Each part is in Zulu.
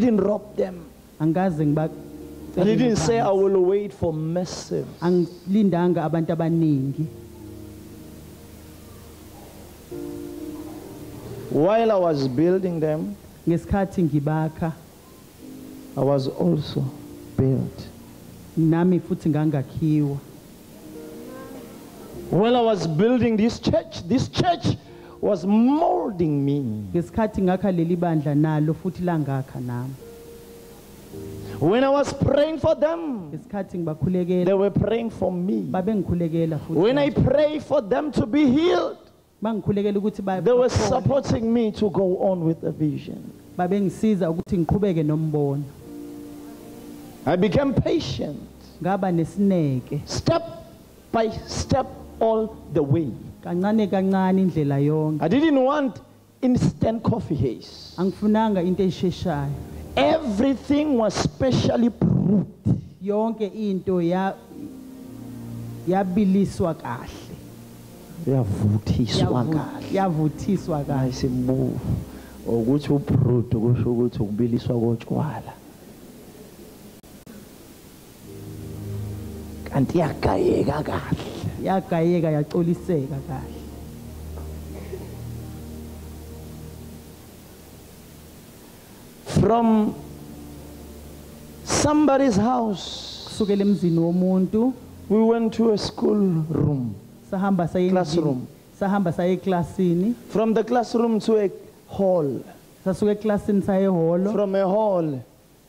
didn't rob them. I didn't say I will wait for massive. While I was building them, I was also built. While I was building this church was molding me. When I was praying for them, they were praying for me. When I prayed for them to be healed, they were supporting me to go on with the vision. I became patient. Step by step all the way. I didn't want instant coffee haze. Everything was specially brewed. Yavuthiswa kahle. Ukuthi ubrewed kusho ukuthi ukubiliswa kotshwala. Kanti yagayeka kahle. Yagayeka yacoliseka kahle. From somebody's house, we went to a school room, classroom. From the classroom to a hall. From a hall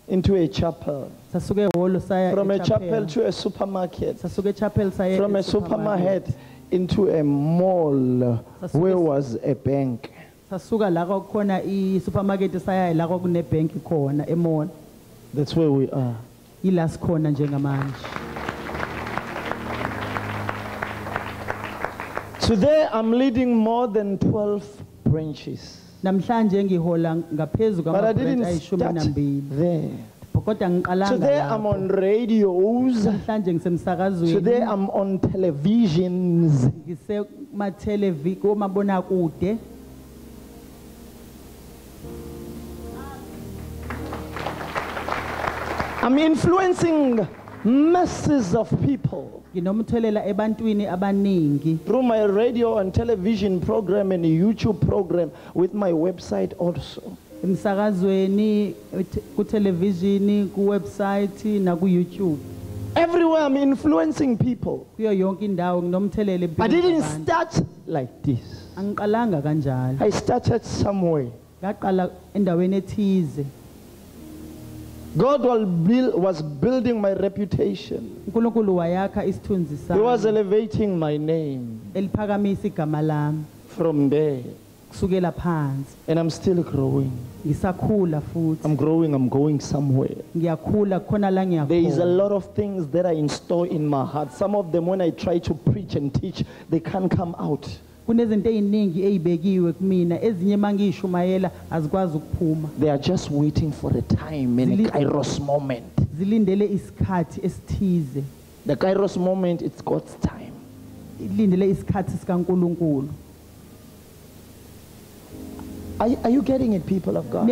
into a chapel. From a chapel to a supermarket. From a supermarket into a mall where was a bank. That's where we are. Today I'm leading more than 12 branches. But I didn't start there. Today I'm on radios. Today I'm on televisions. I'm influencing masses of people through my radio and television program and YouTube program, with my website also. Everywhere I'm influencing people. I didn't start like this. I started somewhere. God was building my reputation. He was elevating my name from there. And I'm still growing. I'm growing, I'm going somewhere. There is a lot of things that are in store in my heart. Some of them, when I try to preach and teach, they can't come out. They are just waiting for a time and a kairos moment. The kairos moment, it's God's time. Are you getting it, people of God?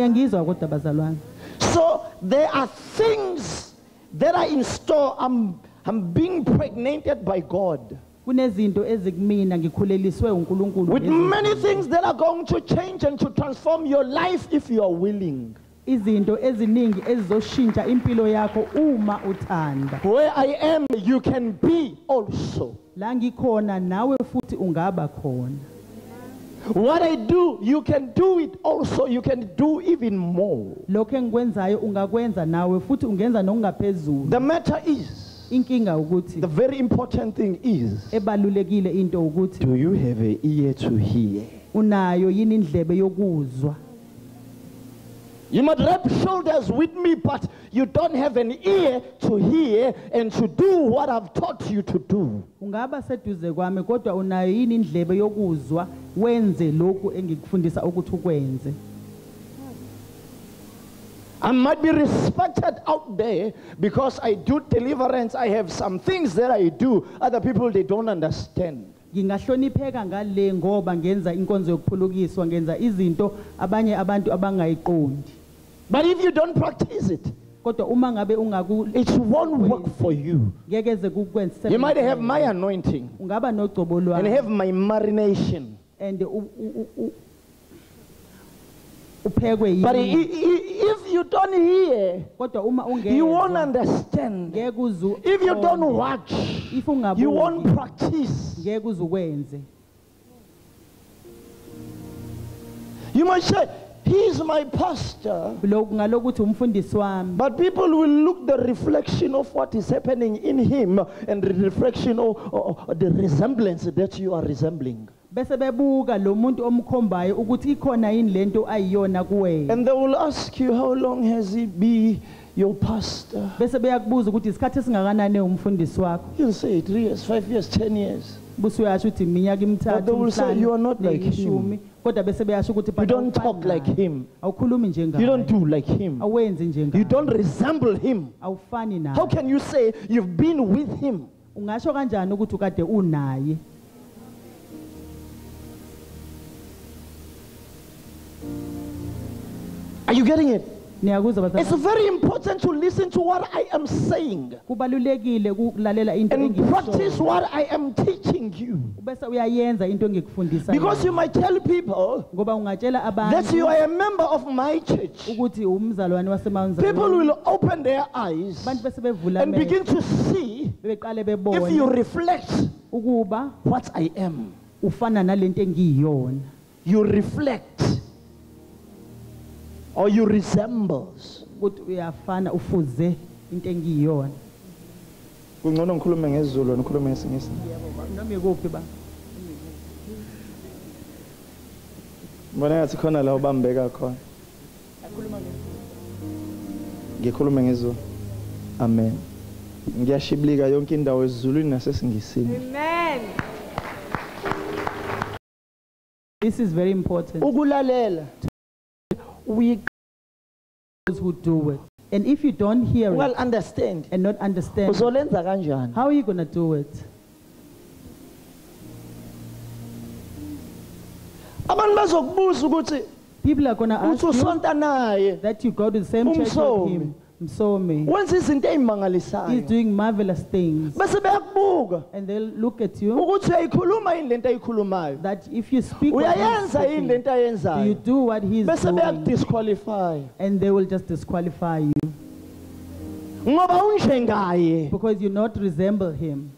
So there are things that are in store. I'm being pregnated by God with many things that are going to change and to transform your life if you are willing. Where I am, you can be also. What I do, you can do it also. You can do even more. The matter is, the very important thing is, do you have an ear to hear? You might rub shoulders with me, but you don't have an ear to hear and to do what I've taught you to do. I might be respected out there because I do deliverance. I have some things that I do. Other people, they don't understand. But if you don't practice it, it won't work for you. You might have my anointing and have my marination. But if you don't hear, you won't understand. If you don't watch, you won't practice. You might say, he's my pastor. But people will look the reflection of what is happening in him and the reflection of the resemblance that you are resembling. And they will ask you, how long has he been your pastor? You'll say 3 years, 5 years, 10 years. But they will say, you are not like him. You don't talk like him. You don't do like him. You don't resemble him. How can you say you've been with him? Are you getting it? It's very important to listen to what I am saying and practice what I am teaching you. Because you might tell people that you are a member of my church. People will open their eyes and begin to see if you reflect what I am. You reflect or you resemble. Amen. This is very important. We those who do it. And if you don't hear it understand and not understand, how are you going to do it? People are going to ask you that you go to the same church with him. Msomi. He's doing marvelous things. And they'll look at you that if you speak what he's speaking, do you do what he's doing? And they will just disqualify you because you not resemble him.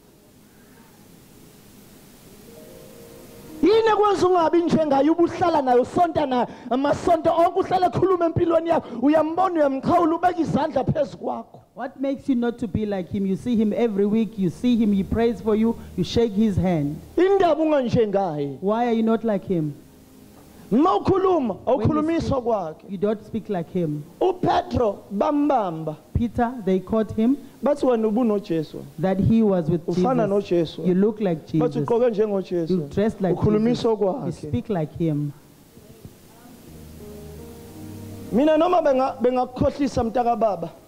What makes you not to be like him? You see him every week, you see him, he prays for you, you shake his hand. Why are you not like him? You don't speak like him. Peter, they caught him that he was with Jesus. You look like Jesus. You dress like Jesus. You speak like him.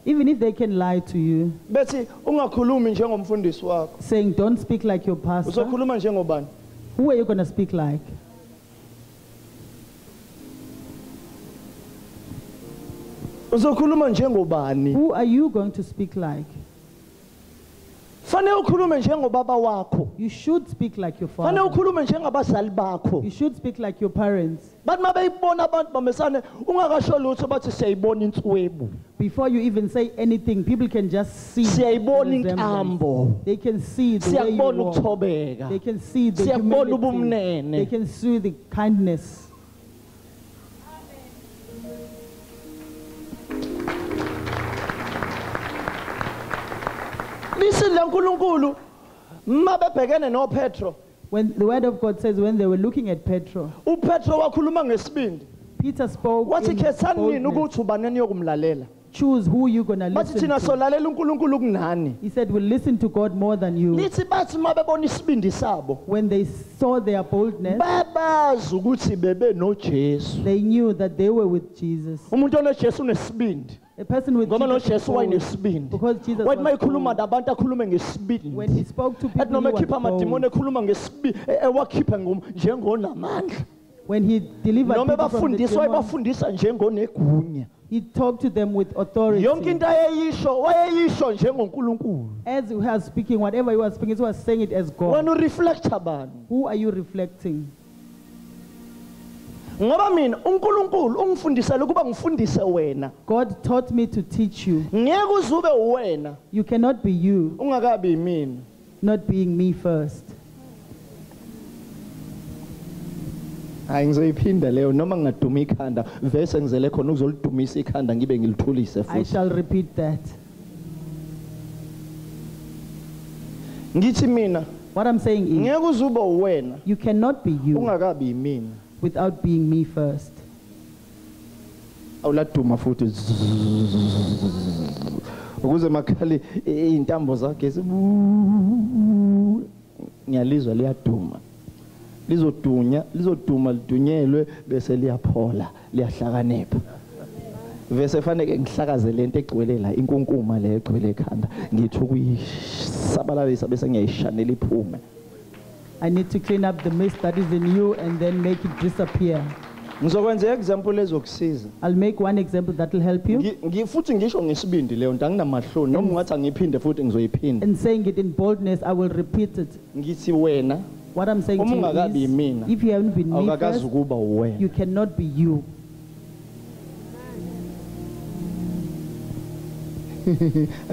Even if they can lie to you, saying don't speak like your pastor, who are you going to speak like? Who are you going to speak like? You should speak like your father. You should speak like your parents. Before you even say anything, people can just see the resemblance. They can see the way you walk. They can see the humility. They can see the kindness. Listen, when the word of God says when they were looking at Petro, Peter spoke in boldness. Choose who you're going to listen to. He said, we'll listen to God more than you. When they saw their boldness, they knew that they were with Jesus. A person with Jesus because Jesus was bold. When he spoke to people, he was bold. When he delivered people from the demon, He talked to them with authority. As he was speaking, whatever he was speaking, he was saying it as God. Who are you reflecting? God taught me to teach you. You cannot be you, not being me first. I shall repeat that. What I'm saying is, you cannot be you without being me first. Ukuze makhali intambo zakhe ngiyalizwa liyaduma lizoduma lidunyelwe bese liyaphola liyahlakanipha vese fanele ngihlakaze lento egcwele la inkunkuma le egcwele ekhanda ngithi ukuyisabalalisa bese ngiyayishanela iphume. I need to clean up the mist that is in you and then make it disappear. Ngizokwenza example ezokusiza. I'll make one example that will help you. Ngifuthi ngisho ngesibindi leyo nto anginamahloni noma ungathi angiphinde futhi ngizoyiphinde. And saying it in boldness, I will repeat it. Ngithi wena what I'm saying to you is, if you haven't been me first, you cannot be you. Let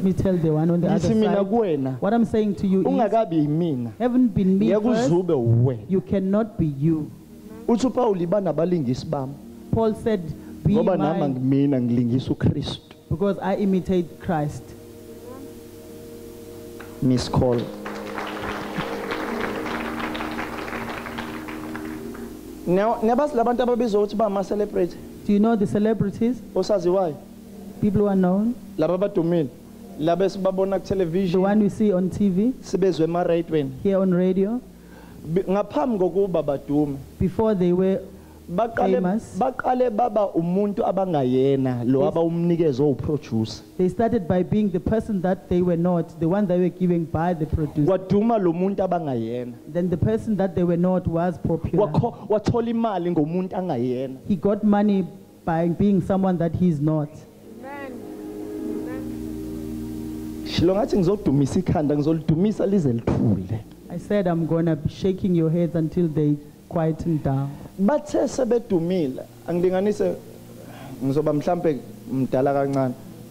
me tell the one on the other side. What I'm saying to you is, haven't been me first, you cannot be you. Paul said, be mine, because I imitate Christ. Miss Call. Now, do you know the celebrities? People who are known. The one we see on TV. Here on radio. Before they were famous, they started by being the person that they were not, the one they were given by the producer. Then the person that they were not was popular. He got money by being someone that he's not. I said I'm going to be shaking your heads until they quieten down.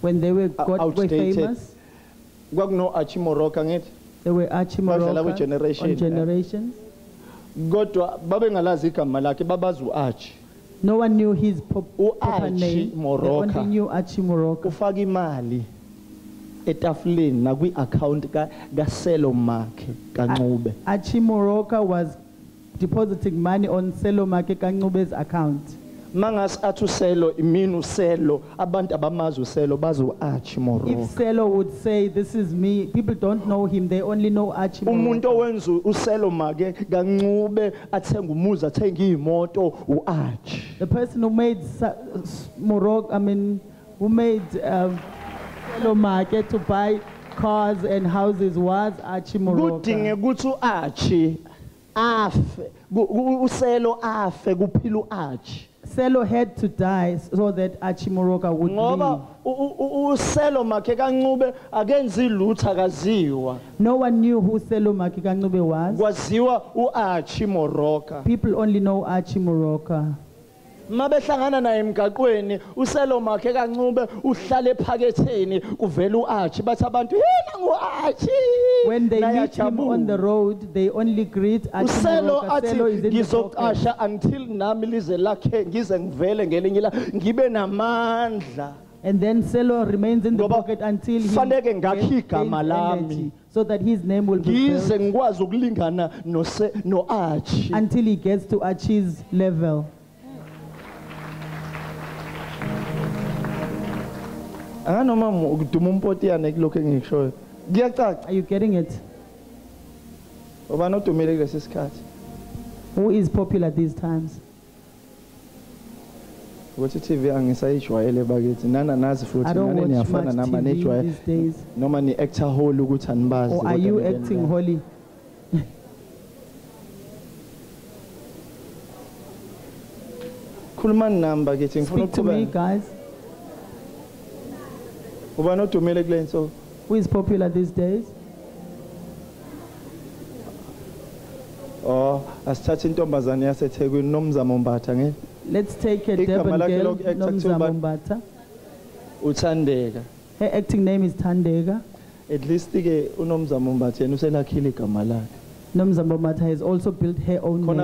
When they were famous, there were Archie Moroka on Generations. No one knew his proper name. They only knew Archie Moroka. Archie Moroka was depositing money on Selomake Kangube's account. If Selo would say, this is me, people don't know him, they only know Archie Moroka. The person who made who made Selomake to buy cars and houses was Archie Moroka. Selo had to die so that Archie Moroka would live. No one knew who Selo Makekangube was. People only know Archie Moroka. When they meet him on the road, they only greet Archie Moroka. Selo is in the pocket. And then Selo remains in the pocket until he gains energy, so that his name will be built until he gets to Archie's level. Are you getting it? Who is popular these times? I don't watch much TV these days. Or are you acting holy? Speak to me, guys. Who is popular these days? Oh, let's take a Durban girl, Nomzamo Mbata. Her acting name is Thandeka. At least uNomzamo Mbata uselakhile igama lakhe. Nomzamo Mbata has also built her own name.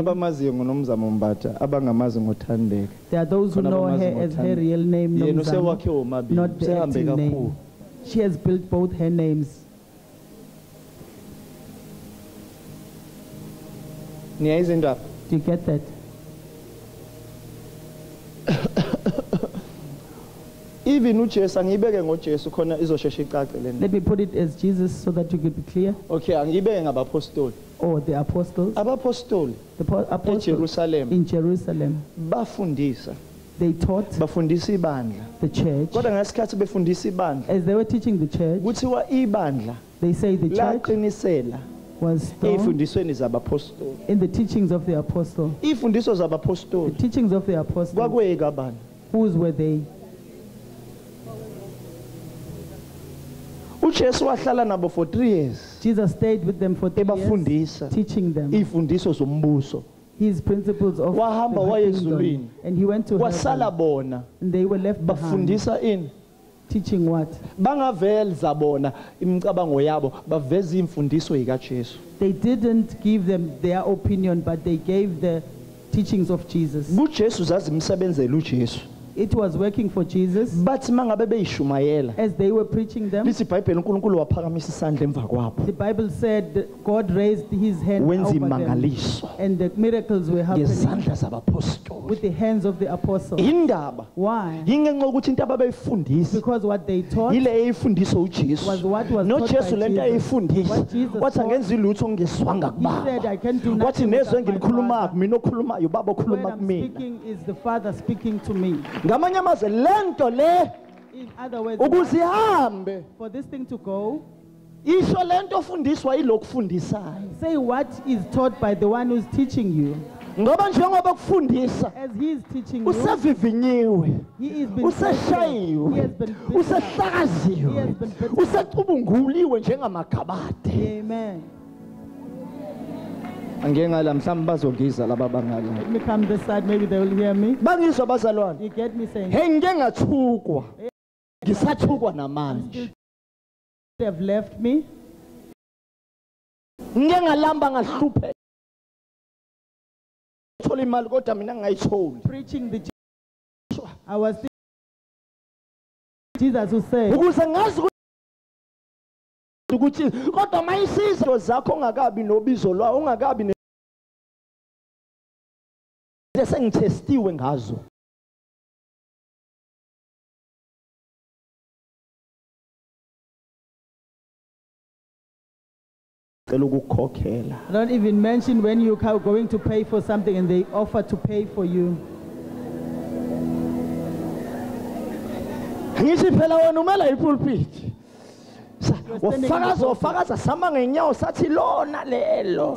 There are those who know her as her real name, Nomzamo, not the acting name. She has built both her names. Do you get that? Even let me put it as Jesus so that you could be clear. Okay, Oh, the apostles. The apostles in Jerusalem. They taught the church. As they were teaching the church, they say the church was strong in the teachings of the apostle. The teachings of the apostles. Whose were they? For 3 years. Jesus stayed with them for 3 years, teaching them his principles of the kingdom. And he went to heaven, and they were left behind. Teaching what? They didn't give them their opinion, but they gave the teachings of Jesus. It was working for Jesus. As they were preaching them, the Bible said God raised his hand over them, and the miracles were happening with the hands of the apostles. Why? Because what they taught was what was taught by Jesus. What Jesus taught, he said, I can't do nothing without my Father. When I'm speaking is the Father speaking to me. In other words, for this thing to go, say what is taught by the one who's teaching you. As he is teaching you, he has been Amen. Let me come this side, maybe they will hear me. You get me saying, they have left me. Preaching the I was Jesus who said, don't even mention when you are going to pay for something and they offer to pay for you.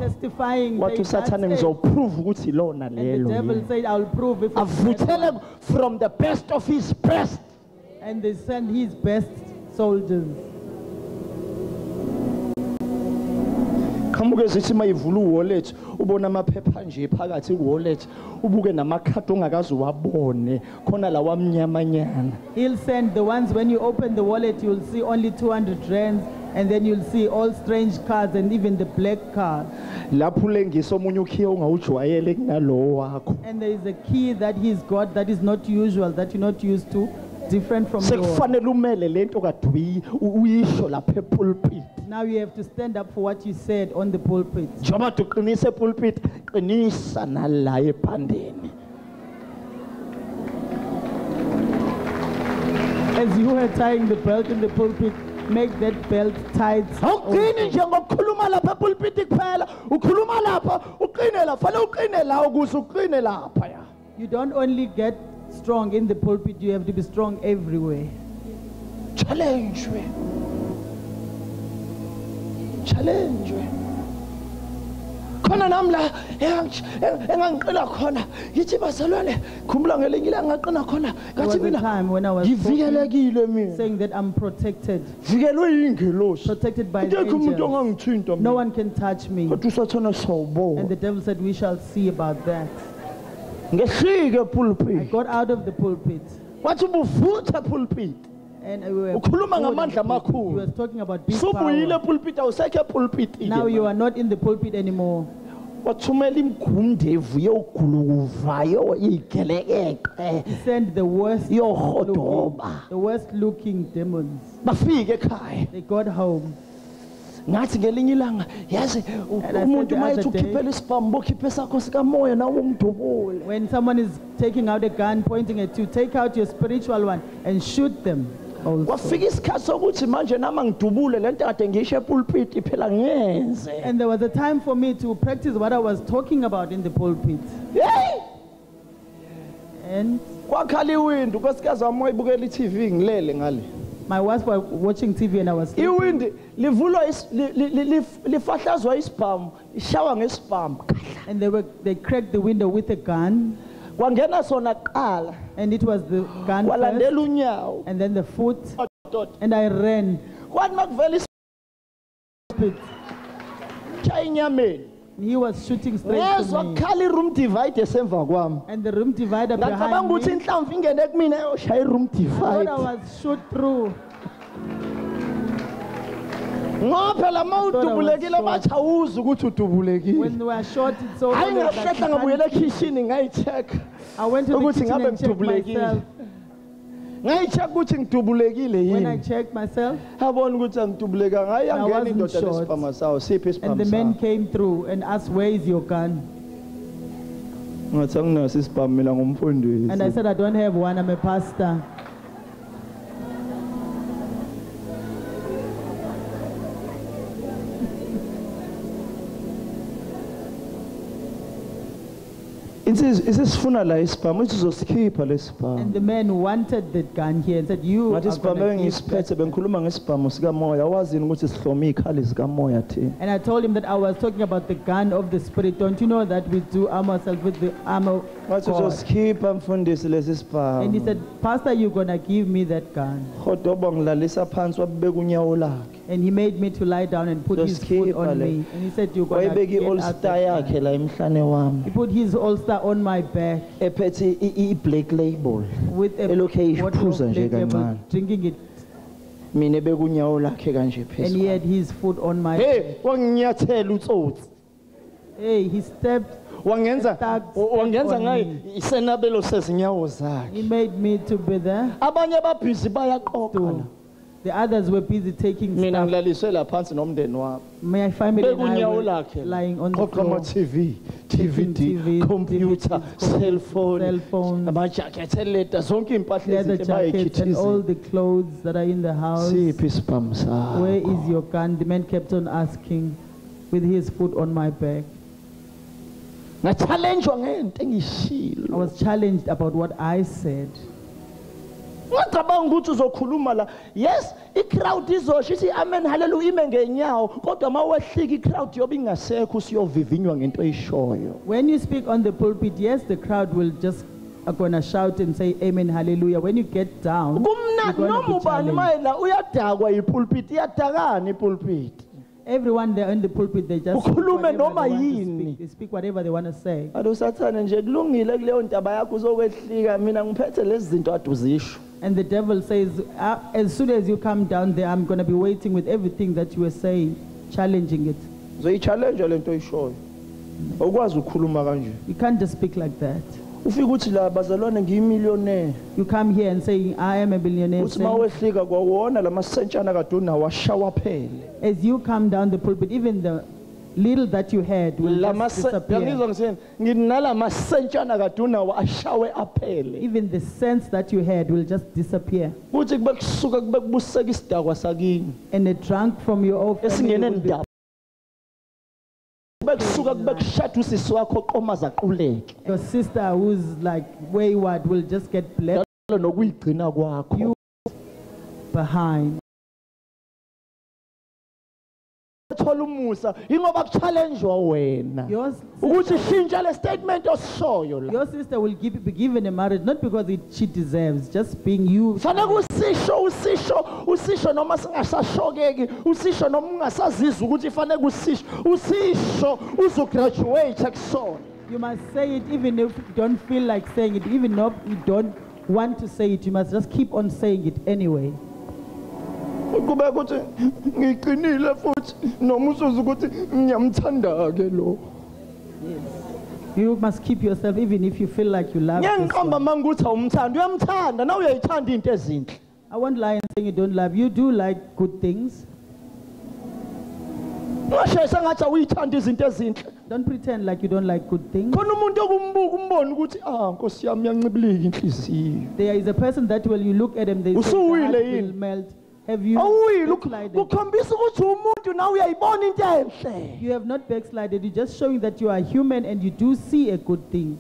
Testifying, what to Satan and the devil said, I'll prove if from the best of his best. And they send his best soldiers. He'll send the ones, when you open the wallet, you'll see only 200 rands, and then you'll see all strange cards and even the black card. And there is a key that he's got that is not usual, that you're not used to, different from yours. Now you have to stand up for what you said on the pulpit. As you are tying the belt in the pulpit, make that belt tight. You don't only get strong in the pulpit, you have to be strong everywhere. Challenge me. khona nami la engangiqina khona yithi bazalwane khumbula ngelinye ilanga ngaqina khona ngathi mina ngivikelekile mina saying that I'm protected, vikelwe yingelosi protected by the umuntu angels. ongangithinta No one can touch me. kodwa usathana sawubona And the devil said, we shall see about that. ngehlike I pulpit got out of the pulpit. wathi ubuvutha pulpit And we were ukhuluma he ngamandla amakhulu was talking about big subuyile power. pulpit awusekho pulpit Now you are not in the pulpit anymore. wathumela imgumndevu yogulukuvayo igelekeqe He sent the worst yohodoba looking demons. bafike ekhaya They got home. ngathi ngelinye ilanga yazi umuntu mayethi ukhiphela isibhamu bokhiphe sakho sikamoya nawe umdubule When someone is taking out a gun pointing at you, take out your spiritual one and shoot them also. kwafika isikhathi sokuthi manje nama ngidubule lento kade ngisho epulpit phela ngenze And there was a time for me to practice what I was talking about in the pulpit. hey And kwakhala iwindi nkosikazi wami wayibukela iTV ngilele ngale my wife was watching TV and I was sleeping. iwindi livulwa lifahlazwa isibhamu ishawa ngesibhamu And they cracked the window with a gun. kwangena sona kuqala And it was the gun kwalandela first, unyawo and then the foot. And I ran. kwathi makuvela isishaya inyameni He was shooting straight ngezwa to me. kukhala i-room divide esemva kwami And the room divider ngacabanga behind ukuthi me. inhlamvu ingene kumina yoshaya i-room I thought divide I was shot through. ngoba phela ma udubulekile bathi awuzi ukuthi udubulekile When we were shot, it's so hayi obvious that ngahlehla you ngabuyela can't- ekhishini ngayi-check I went to the ukuthi kitchen ngabe and checked ngidubulekile myself. ngayi-check ukuthi ngidubulekile When I yini checked myself, abona ukuthi angidubulekanga hayi I angena wasn't indoda shot. nesibhamu sawo siphi and isibhamu the men sawo came through and asked, where is your gun? ngathi anginaso isibhamu mina And I ngumfundisi said, I don't have one, I'm a pastor. isisifuna la isibhamu ithi uzosikhipha And lesibhamu the men wanted the gun here and said, you ngathi are isibhamu gonna keep engisiphethe that. bengikhuluma ngesibhamu sikamoya awazini ukuthi sihlome izikhali zikamoya thina And I told him that I was talking about the gun of the spirit. Don't you know that we do arm ourselves with the armor of ngathi God? uzosikhipha mfundisi lesi And he sibhamu said, Pastor, you're gonna give me that gun. kodwa ngilalisa phansi wabibeka unyawo lakhe And he made me to lie down and put his Just foot keep on ale. me. And he said, you're gonna wayibeka get out i-all-star that gun. yakhe la emhlane wami He put his all-star on my back ephethe i-black label with a elokhu bottle of eyiphuza nje black label, kancane drinking it. mina ebeka unyawo lakhe kanje And he phezulu had his foot on my hey back. wanginyathela utsotsi Hey, he stepped. wangenza Step on ngayo me. isenabelo sezinyawo zakhe He made me to be there. abanye ababhizi bayaqoqa la To, the others were busy taking mina stuff. ngilaliswe la phansi nomndeni wami My family beka and I unyawo were lakhe lying on the qoqa floor. ama-TV Taking DVD TV, computer DVDs, cell phone cell phones, amajakhethi eleda zonke iy'mpahla leather ezinhle jackets and all bayikhithizile the clothes that are in the house. siphi isibhamu Where sakho is your gun? The man kept on asking with his foot on my back. ngachallenjwa ngento I engishilo was challenged about what I said. ngacabanga ukuthi uzokhuluma la yes i-crowd izosho ithi amen haleluya ime ngenyawo kodwa ma wehlika i-crowd yobe ingasekho usiyovivinywa ngento eyishoyo When you speak on the pulpit, yes, the crowd will just are gonna shout and say amen, hallelujah. When you get down, you're kumnandi gonna noma be ubani challenged. mayela uyadakwa ipulpit iyadakana ipulpit Everyone there in the pulpit, they just speak Ukhulume whatever noma they want to yini. speak. They speak whatever they want to say. alo sathane nje kulungile kuleyo ntaba yakho uzokwehlika mina ngiphethe lezi zinto ade uzisho And the devil says, as soon as you come down there, I'm going to be waiting with everything that you were saying, challenging it. uzoyi-challenge lento oyishoyo awukwazi ukukhuluma kanje You can't just speak like that. ufike uthi la bazalwane ngiyimillionaire You come here and say, I am a billionaire. uthi ma saying, wehlika kwawona la masentshana kade unawo ashawa phele as you come down the pulpit, even the little that you had will just disappear. ngizwa ngiseni nginala masentshana kade unawo ashawe aphele Even the sense that you had will just disappear. kuthi kube kusuka kube kubuseka isidakwa sakini And a drunk from your own family esingene will be, ndaba kube kusuka kube kushada usisi wakho oqoma zaquleke your sister who's like wayward will just get left nokuyigcina kwakho You- behind. wathola umusa ingoba kuchallengewa wena ukuthi shintsha le statement osishoyo la. Your sister will be given a marriage not because she deserves, just being you. Fanele usisho noma singasashokeki, usisho noma ungasazizwa ukuthi fanele usisho uzograduate kusona. You must say it even if you don't feel like saying it, even if you don't want to say it, you must just keep on saying it anyway. Kube ukuthi ngiqinile futhi noma usuza ukuthi ngiyamthanda ke lo. Yes. You must keep yourself even if you feel like you love. Ngiqamba manguthi awumthanda, uyamthanda na uyayithanda into ezinhle. I won't lie and say you don't love. You do like good things. Ngashayisa ngathi awuyithanda izinto ezinhle. Don't pretend like you don't like good things. Khona umuntu okumbuka umbone ukuthi Nkosi yami yancibilika inhliziyo. There is a person that when you look at them they say will melt. Have you backslided? You have not backslided. You're just showing that you are human and you do see a good thing.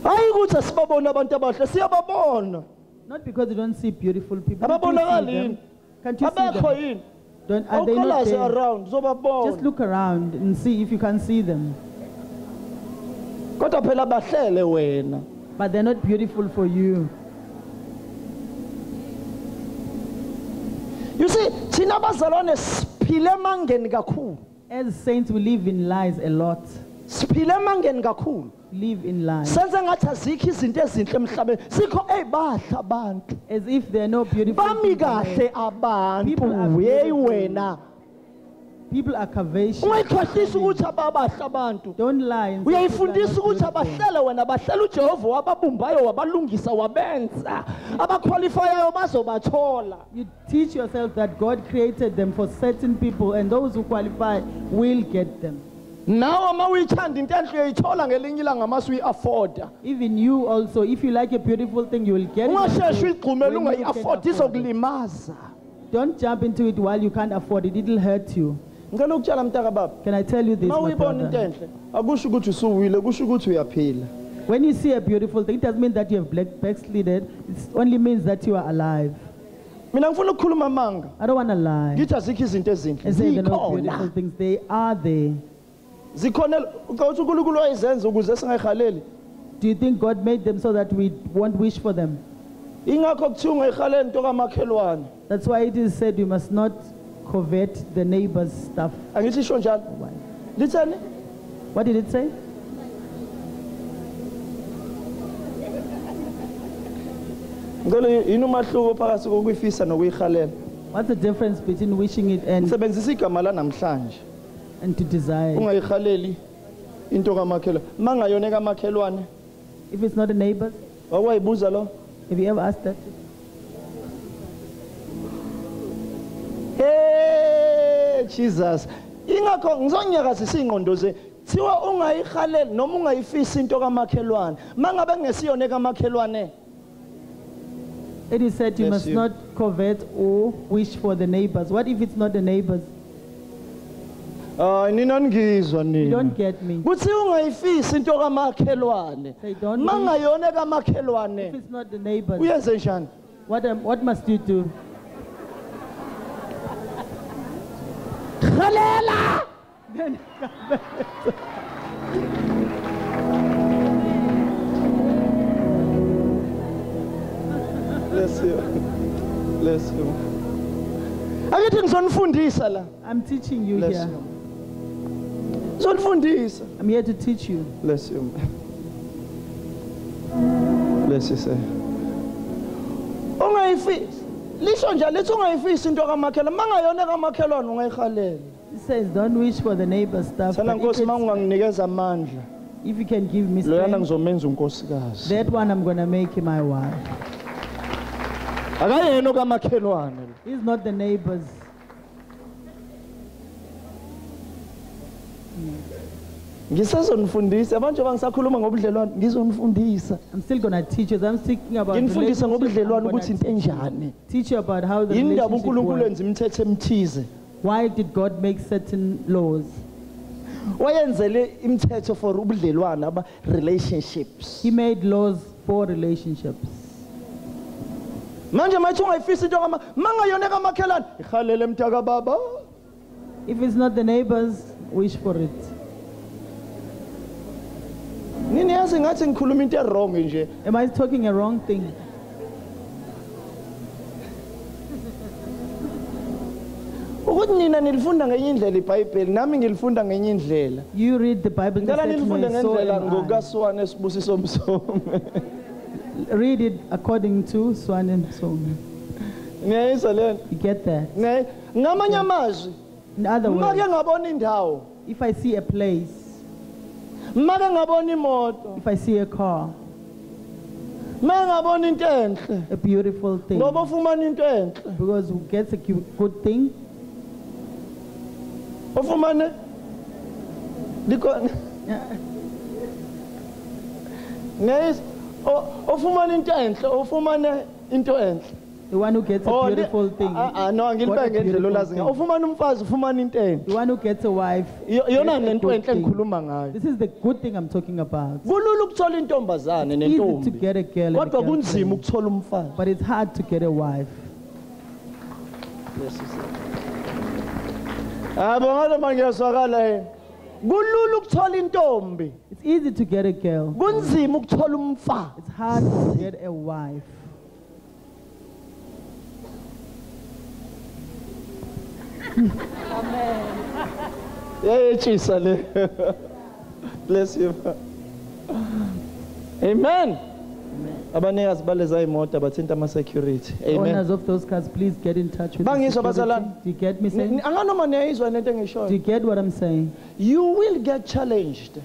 Not because you don't see beautiful people. You see can't you see them? Are they not there? Just look around and see if you can see them. But they're not beautiful for you. You see, as saints, we live in lies a lot. Live in lies. As if there are no beautiful people. People are curvaceous. Don't lie and say you teach yourself that God created them for certain people and those who qualify will get them. Even you also, if you like a beautiful thing, you will get it. Don't jump into it while you can't afford it. It will hurt you. Can I tell you this, my brother? When you see a beautiful thing, it doesn't mean that you have backslided. It only means that you are alive. I don't want to lie and say they're not beautiful things. They are there. Do you think God made them so that we won't wish for them? That's why it is said you must not covet the neighbor's stuff. What did it say? What's the difference between wishing it and to desire? If it's not a neighbor, have you ever asked that? Hey, Jesus. It is said you must not covet or wish for the neighbors. What if it's not the neighbors? You don't get me. Say don't if it's not the neighbors. What must you do? Bless you. Bless you. I'm teaching you Bless here. You. I'm here to teach you. Bless you. Bless you, sir. It says don't wish for the neighbor's stuff. If you can give me strength, that one I'm going to make him my wife. He's not the neighbors. I'm still going to teach you. I'm speaking about teach you about how the relationship works. Why did God make certain laws? Relationships. He made laws for relationships. Manje mayithi ungayifisa into kama mangayoneka amakhelane ikhalele mtaka baba. If it's not the neighbors, wish for it. Nini yazi ngathi ngikhuluma into wrong nje. Am I talking a wrong thing? Ukuthi nina nilifunda ngenye indlela iBhayibheli nami ngilifunda ngenye indlela. You read the Bible in Ngicela nilifunde ngendlela ngokaSuoane Msomi. Read it according to Suoane Msomi. Ngiyayizwa lento. You get that? Ngamanye amazwi. In other words, make ngabona indawo. If I see a place, make ngabona imoto. if I see a car, make ngabona into enhle. a beautiful thing, ngoba ufumana into enhle. because who gets a good thing? Ufumane Nice. Ufumane into enhle, ufumane into enhle. The one who gets a beautiful thing. No, ngilibheke ngendlela olazi ngayo. Ufumana umfazi, ufumana into enhle. The one who gets a wife. Yona ngento enhle ngikhuluma ngayo. This is the good thing I'm talking about. Kulula ukuthola intombazane nentombi. It's easy to get a girl. Kodwa kunzima ukuthola umfazi. But it's hard to get a wife. Yes, ngalo mangiyazwakala yena. Kulula ukuthola intombi. It's easy to get a girl. Kunzima ukuthola umfazi. It's hard to get a wife. Amen. Yeah, Jesus. Bless you. Amen. Abanikazi baleza imoto abathinta ama security. Amen. Owners of those cars, please get in touch with me. Do you get me saying? Do you get what I'm saying? You will get challenged.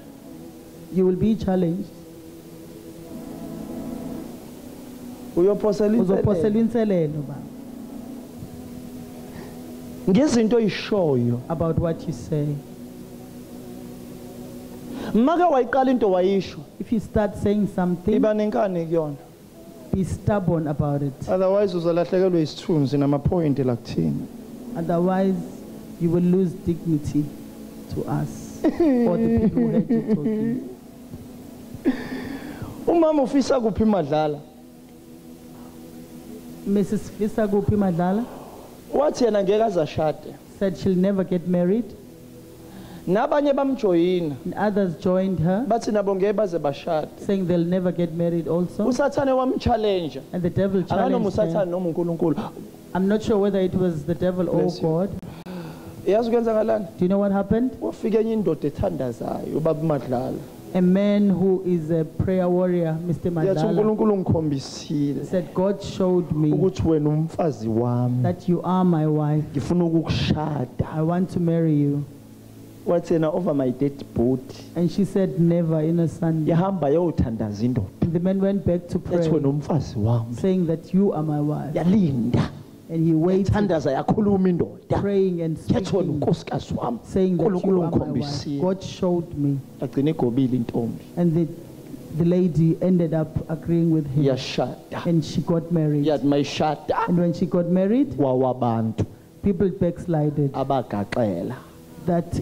You will be challenged. About what you say. If you start saying something, be stubborn about it. Otherwise, otherwise you will lose dignity to us or the people who heard you talking. Mrs. Fisa Gupi Madala said she'll never get married. And others joined her, saying they'll never get married also. And the devil challenged her. I'm not sure whether it was the devil or God. Do you know what happened? A man who is a prayer warrior, Mr. Mandala, said, God showed me that you are my wife. I want to marry you. Over my dead body. And she said, never in a Sunday. And the man went back to pray, saying that you are my wife. And he waited, praying and speaking, saying that you are my wife. God showed me. And the lady ended up agreeing with him. And she got married. And when she got married, people backslided. That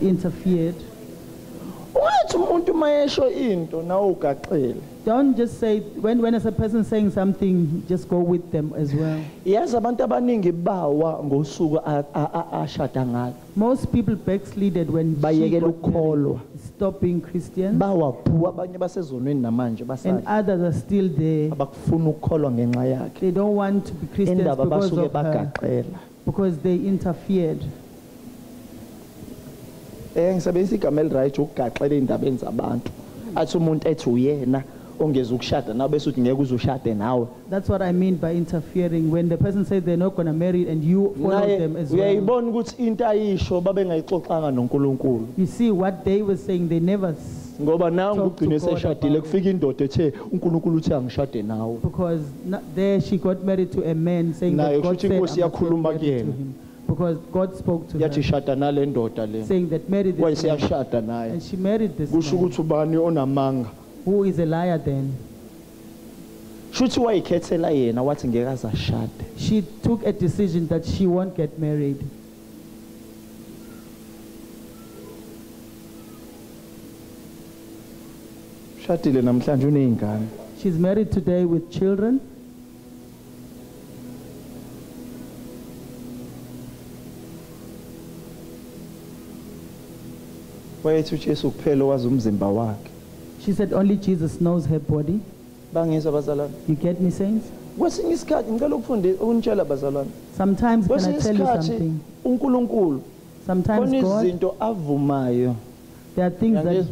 interfered. Don't just say, when as a person saying something, just go with them as well. Most people backslided when she stopped being Christians. And others are still there. They don't want to be Christians because of her, because they interfered. That's what I mean by interfering. When the person says they're not going to marry and you follow them as well. You see what they were saying, they never talked to God, because there she got married to a man saying that God said, I'm not married to him. Because God spoke to her, saying that marry this man. And she married this man. Who is a liar then? She took a decision that she won't get married. She's married today with children. She said only Jesus knows her body. You get me, saints? Sometimes can I tell you something? Sometimes God, there are things that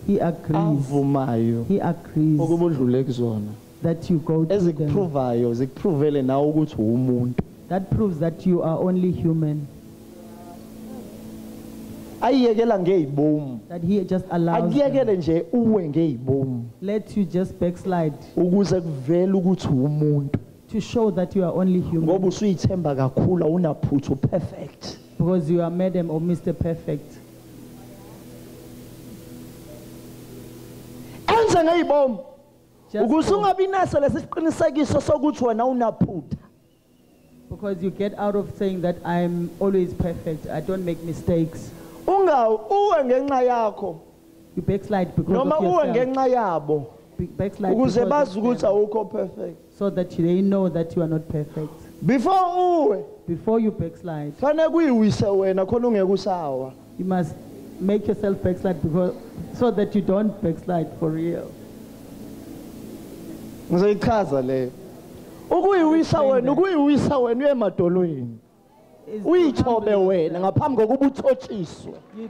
He agrees. He agrees that you go through them. That proves that you are only human. That He just allows them. Let you just backslide to show that you are only human. Because you are Madam or Mr. Perfect. Because you get out of saying that I'm always perfect, I don't make mistakes. You backslide because of yourself. Backslide because so that they know that you are not perfect. Before you backslide, you must make yourself backslide because, so that you don't backslide for real. You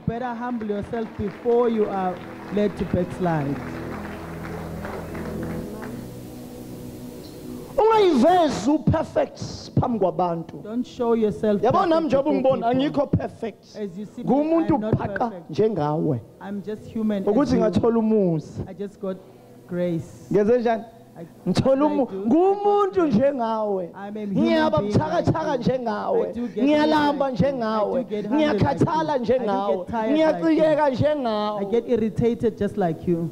better humble yourself before you are led to backslide. Don't show yourself perfect. As you see, I'm not perfect. I'm just human. I just got grace. Ngumuntu njengawe ngiyababuthakathaka njengawe ngiyalamba njengawe ngiyakhathala njengawe ngiyacikeka njengawe. I get irritated just like you.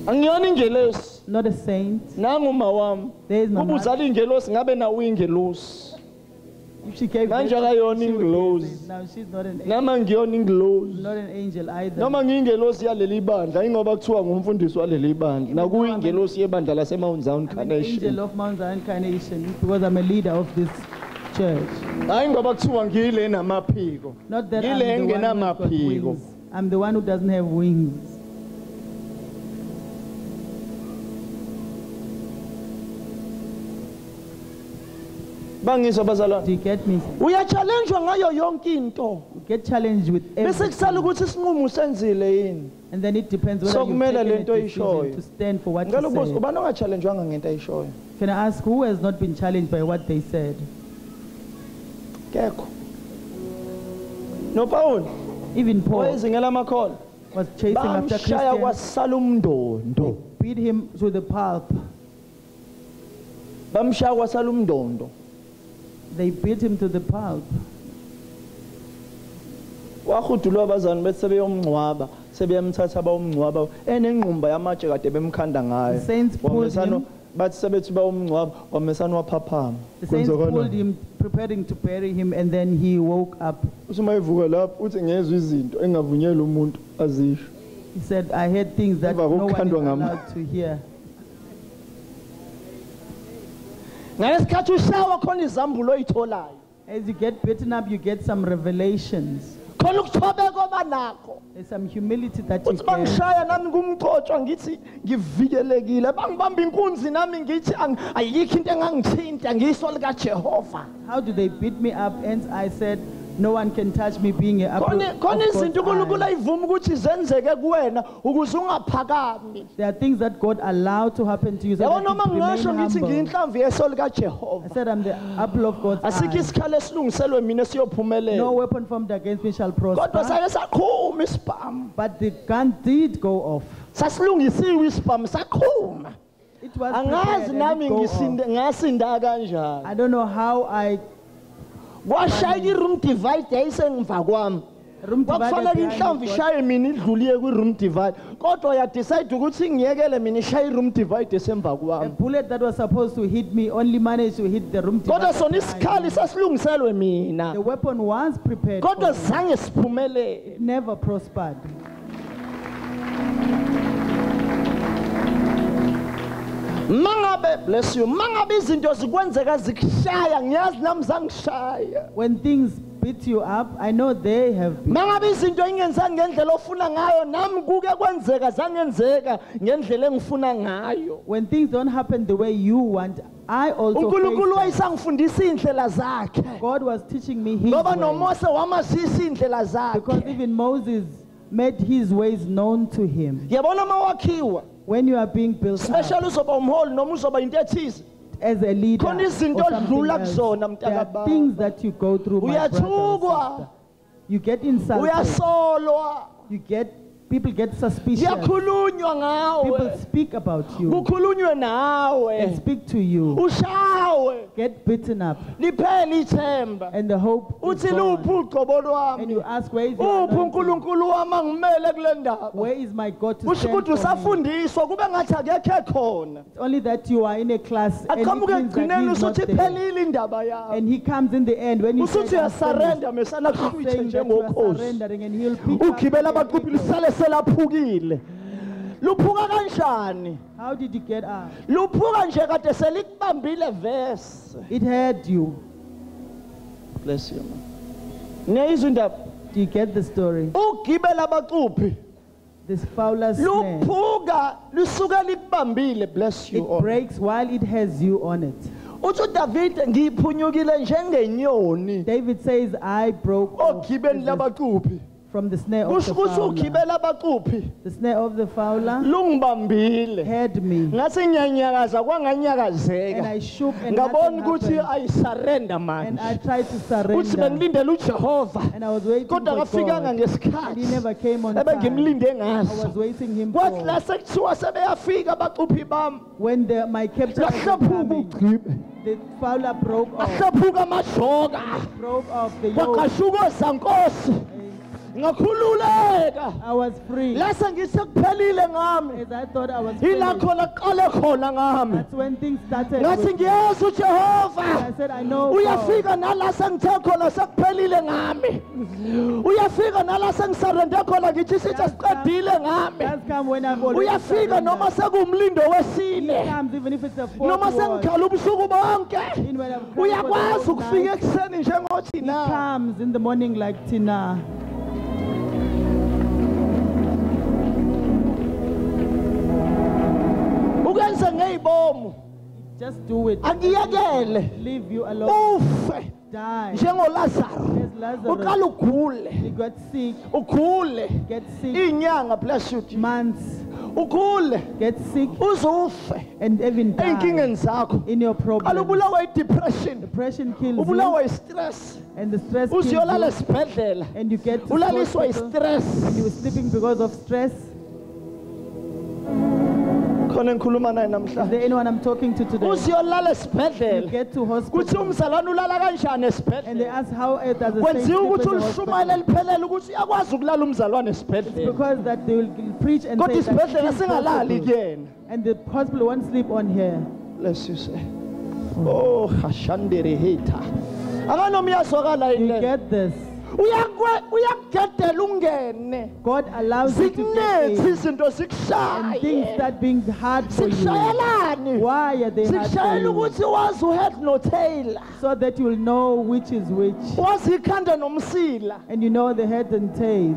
Angiyona ingelosi, not a saint. Nanguma wami ubuzala ingelosi ngabe nawe ingelosi. If she gave birth, now she's not an angel. Not an angel either. Noma ngiyingelosi yaleli bandla ingoba kuthiwa ngumfundisi waleli bandla nakuyingelosi yebandla laseMount Zion Carnation. Angel of Mount Zion Carnation because I'm a leader of this church. Hayi ngoba kuthiwa ngile namaphiko. Not that I'm the one who's got wings. I'm the one who doesn't have wings. Do you get me? We are challenged ngayo yonke into. You get challenged with everything. And then it depends whether you take a decision to stand for what you said. Can I ask who has not been challenged by what they said? No, Paul. Even Paul was chasing after Christians. They beat him to the pulp. They beat him to the pulp. The saints pulled him. The saints pulled him, preparing to bury him, and then he woke up. He said, I heard things that no one is allowed to hear. As you get beaten up, you get some revelations. There's some humility that you get. How do they beat me up? And I said, no one can touch me being an apple of God's eye. There are things that God allowed to happen to you so that you remain humble. I said, I'm the apple of God's eye. No weapon formed against me shall prosper. But the gun did go off. It was prepared and it go off. I don't know how I room divider kwakufanele inhlamvu ishaye mina idluliye kwi-room divide kodwa yadecide ukuthi ngiyekele mina ishaye i-room divide esemva kwami. A bullet that was supposed to hit me only managed to hit the room divide. Kodwa sona isikhali sasilungiselwe mina. The weapon was prepared. Kodwa zange siphumelele. It never prospered. Mangabe, bless you. Mangabe izinto zikwenzeka zikushaya ngiyazi nami zangishaya. When things beat you up, I know they have. Mangabe izinto ingenzanga ngendlela ofuna ngayo nami kuke kwenzeka zangenzeka ngendlela engifuna ngayo. When things don't happen the way you want, I also uNkulunkulu wayesangifundisa indlela zakhe. God was teaching me his ngoba ways. noMose wamazisa indlela zakhe. Because even Moses made his ways known to him. Yabona mawakhiwa. When you are being built up, especially uzoba umholi noma uzoba into ethize, as a leader, khona izinto odlula kuzona there are things that you go through, my brother and sister. You get insulted. Uyasolwa. You get, people get suspicious. Yakhulunywa ngawe. People speak about you. Kukhulunywe nawe. And speak to you. Ushawe. Get beaten up. Liphela ithemba. And the hope is uthi luphi uqobo lwami. And you ask, where is your uNkulunkulu wami angimele kule ndaba? Where is my God to stand for me? Usafundiswa kube ngathi akekho ekhona. It's only that you are in a class and aqhamuke ekugcineni usuthi iphelile indaba yakho. And he comes in the end when he says, uyasurrender mesana kuhlwithe njengokhozi. Surrendering, and he'll pick up. Ugibela abaqhubi lisale selaphukile. Luphuka kanjani? How did you get up? Luphuka nje kade selikubambile verse. It had you. Bless you, man. Ngiyayizwa indaba. Do you get the story? Ugibela abaqhubi. This fowler's snare. Luphuka lisuka likubambile, bless you. It breaks while it has you on it. Uthi David ngiphunyukile njengenyoni. David says, I broke ogibeni labaqhubi. From the snare of the fowler. The snare of the fowler had me. And I shook and I surrender, and I tried to surrender. And I was waiting for God. And he never came on time. I was waiting him for. When my captor was coming, the fowler broke off. Broke off the yoke. I was free. As I thought I was free. That's when things started. I said, I know God. That's come when I've already surrendered. He comes even if it's a fourth word. Even when I've cried for the whole night, he comes in the morning like Tina. Just do it. Leave you alone. Die. As Lazarus. He got sick. Get sick. Months. Get sick. And even die. In your problems. Depression kills you. And the stress kills you. And you get to hospital. And you were sleeping because of stress. Is there anyone I'm talking to today? You get to hospital. And they ask how does the saint sleep in the hospital? It's because that they will preach and say that and the hospital won't sleep on here. Bless you, say. Oh, you get this. God allows you to get in, and things start being hard for you. Why are they hard for you? So that you will know which is which. And you know the head and tail.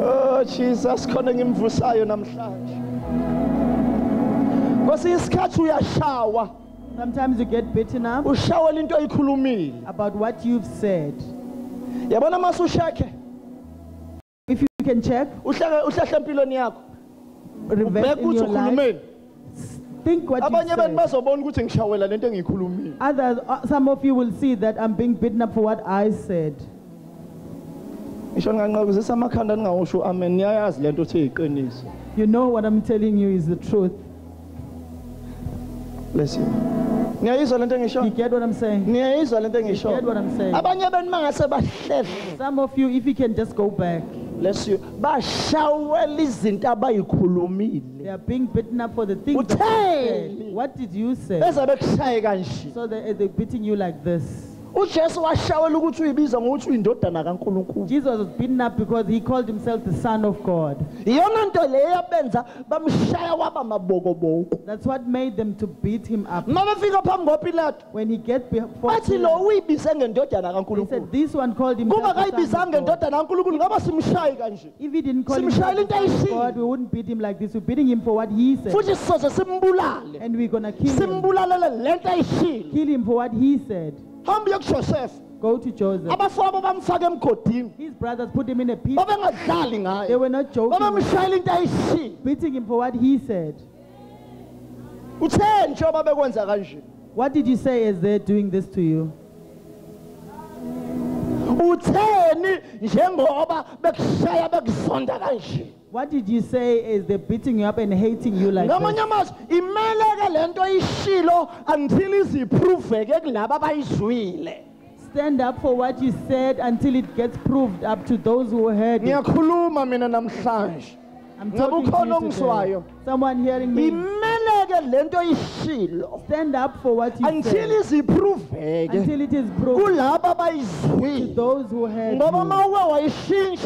Oh Jesus, khona ngimvusayo namhlanje. Ngosi isikhathi uyashawa. Sometimes you get beaten up about what you've said. If you can check, reverse in your life, think what you said. Others, some of you will see that I'm being beaten up for what I said. You know what I'm telling you is the truth. Bless you. You get what I'm saying? You get what I'm saying? Some of you, if you can just go back. Bless you. They are being beaten up for the things that you said. What did you say? So they're beating you like this. uJesu washawela ukuthi uyibiza ngokuthi uyindodana kaNkulunkulu. Jesus was beaten up because he called himself the Son of God. Iyona nto leyo yabenza bamshaya waba mabokoboko. That's what made them to beat him up. Mabafika phambi koPilato. When he get before bathi lo uyibize ngendodana kaNkulunkulu. He said this one called himself kuba the Son kayibizanga of God. ngendodana kaNkulunkulu ngaba simshayi kanje. If he didn't call himself the Son of God, we wouldn't beat him like this. We're beating him for what he said. Futhi sizoze simbulale. And we're gonna kill him. Simbulalele lento ayishilo. Kill him for what he said. Hamba yokuJoseph. Go to Joseph. Abafowabo bamfaka emgodini. His brothers put him in a pit. Babengadlali ngaye. They were not joking. Babamshayela into ayishilo. Beating him for what he said. Utheni njengoba bekwenza kanje? What did you say as they're doing this to you? Utheni njengoba bekushaya bekuzonda kanje? What did you say as they're beating you up and hating you like ngamanye amazwi imeleke lento ishilo until iziprove-ke kulabo abayizwile. Stand up for what you said until it gets proved up to those who heard it. Ngiyakhuluma mina namhlanje. I'm talking to you today. Someone hearing me. Stand up for what you until said. Until it is proved to those who heard you.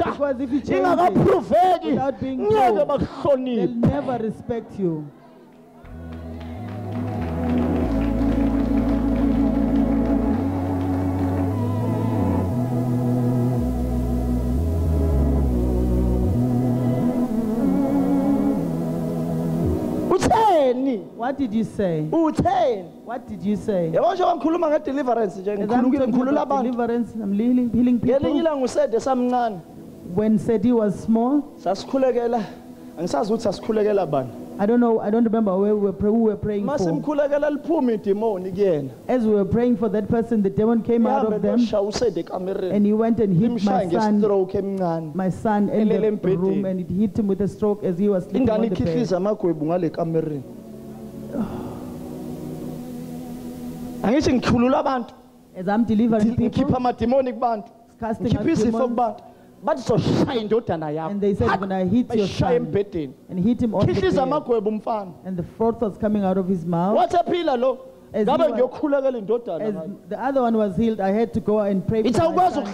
Because if you change it without being told, they'll never respect you. What did you say? What did you say? As I'm talking about deliverance, I'm healing people. When Sedi was small, I don't know, I don't remember who we were praying for. As we were praying for that person, the demon came out of them and he went and hit my son in the room, and it hit him with a stroke as he was sleeping on the bed. As I'm delivering people, casting out demons, and they said, when I hit your son, and hit him on the bed, and the throat was coming out of his mouth. As the other one was healed, I had to go and pray for my son. He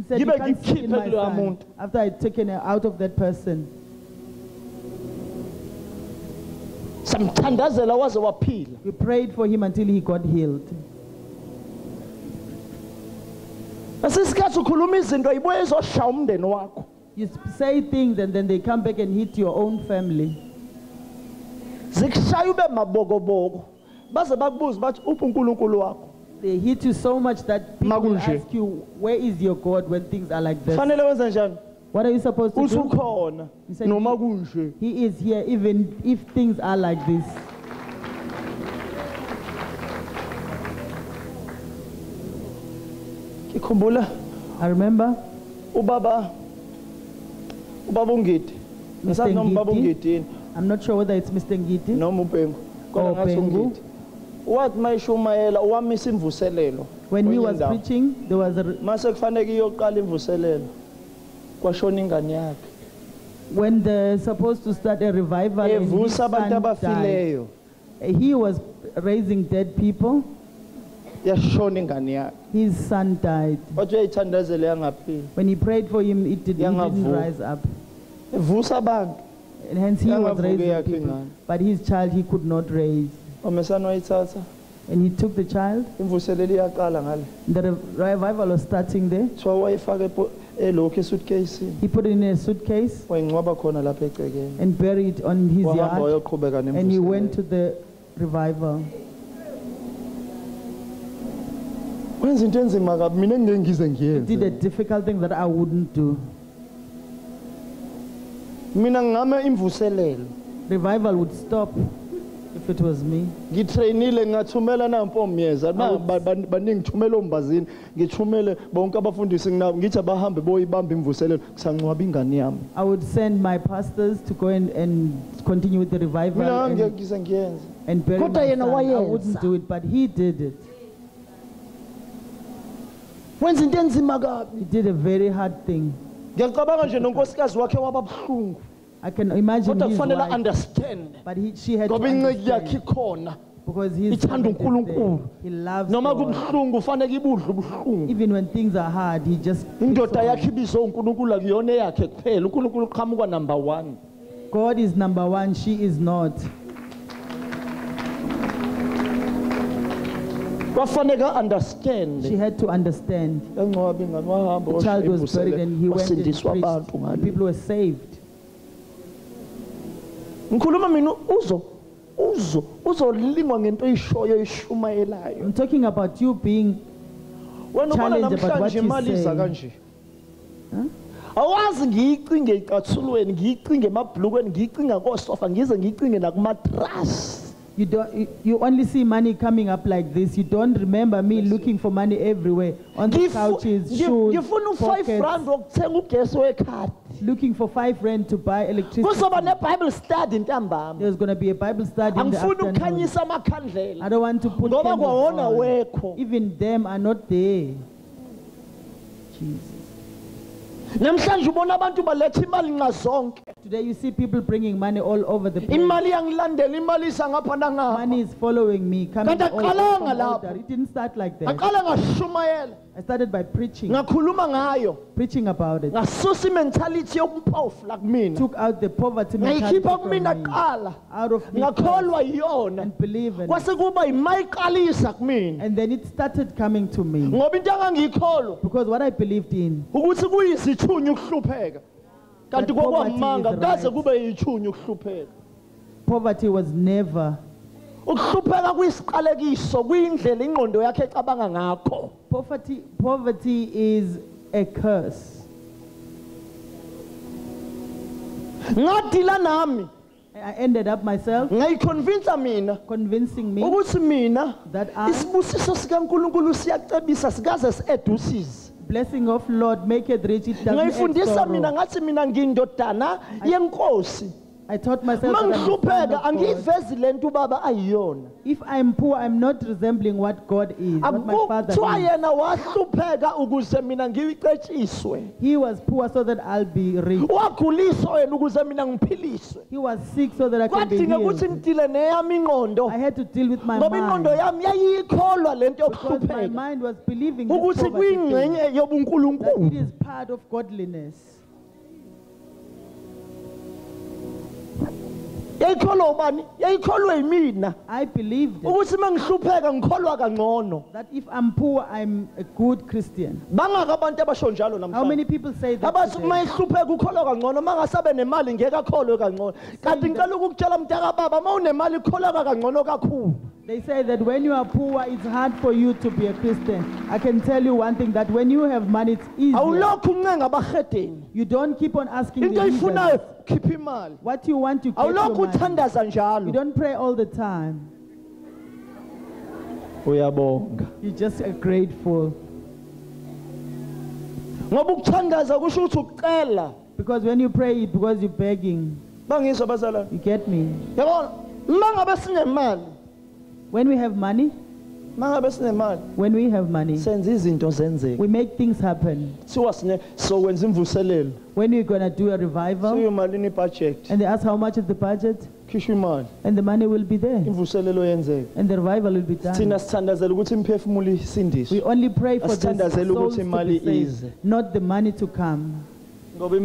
said, you can't sit in my son after I had taken her out of that person. We prayed for him until he got healed. You say things and then they come back and hit your own family. They hit you so much that people ask you, where is your God when things are like this? What are you supposed to do? He said, he is here even if things are like this. I remember Mr. Ngiti. I'm not sure whether it's Mr. Ngiti no or Pengu. When he was preaching, there was when they're supposed to start a revival, and his son died. He was raising dead people. His son died. When he prayed for him, he didn't rise up. And hence he was raising people. But his child he could not raise. And he took the child. The revival was starting there. He put it in a suitcase and buried it on his yard. And he went to the revival. He did a difficult thing that I wouldn't do. Revival would stop if it was me. I would send my pastors to go and continue with the revival and bury my son. I wouldn't do it, but he did it. He did a very hard thing. I can imagine his wife, understand. But she had to understand. Because he loves Noma God. kubuhlungu ufanele ibudle ubuhlungu. Even when things are hard, he just Indoda yakhe ibizo uNkulunkulu akuyona yakhe kuphela. uNkulunkulu uqhamuka number 1. God is number 1, she is not. Understand. She had to understand. The child was buried and he went and preached, and people were saved. I'm talking about you being challenged about what you say. Awazi ngiyicinge ecathulweni ngiyicinge emabhlukweni ngiyicinga kosofa ngize ngiyicinge nakumatras. You only see money coming up like this. You don't remember me looking for money everywhere on the couches, shoes, pockets, looking for 5 rand to buy electricity. There's going to be a Bible study in the afternoon. I don't want to put candles on. Even them are not there. Jesus. Today you see people bringing money all over the place. Money is following me, coming all over. It didn't start like that. I started by preaching about it. Took out the poverty mentality from me, out of me and believe in it. And then it started coming to me. Because what I believed in, poverty was never. Poverty is a curse. I ended up myself convincing me that blessing of Lord make it rich, it doesn't I taught myself that if I'm poor, I'm not resembling what God is, what my Father is. He was poor so that I'll be rich. He was sick so that I can be healed. I had to deal with my mind. Because my mind was believing this poverty thing, that it is part of godliness. I believed that if I'm poor, I'm a good Christian. How many people say that today? They say that when you are poor, it's hard for you to be a Christian. I can tell you one thing, that when you have money, it's easier. You don't keep on asking the reasons. What you want to keep your money. You don't pray all the time. You just are grateful. Because when you pray, it's because you're begging. You get me? When we have money, we make things happen. When we're going to do a revival, and they ask how much is the budget, and the money will be there, and the revival will be done. We only pray for the souls to be saved, not the money to come. Because the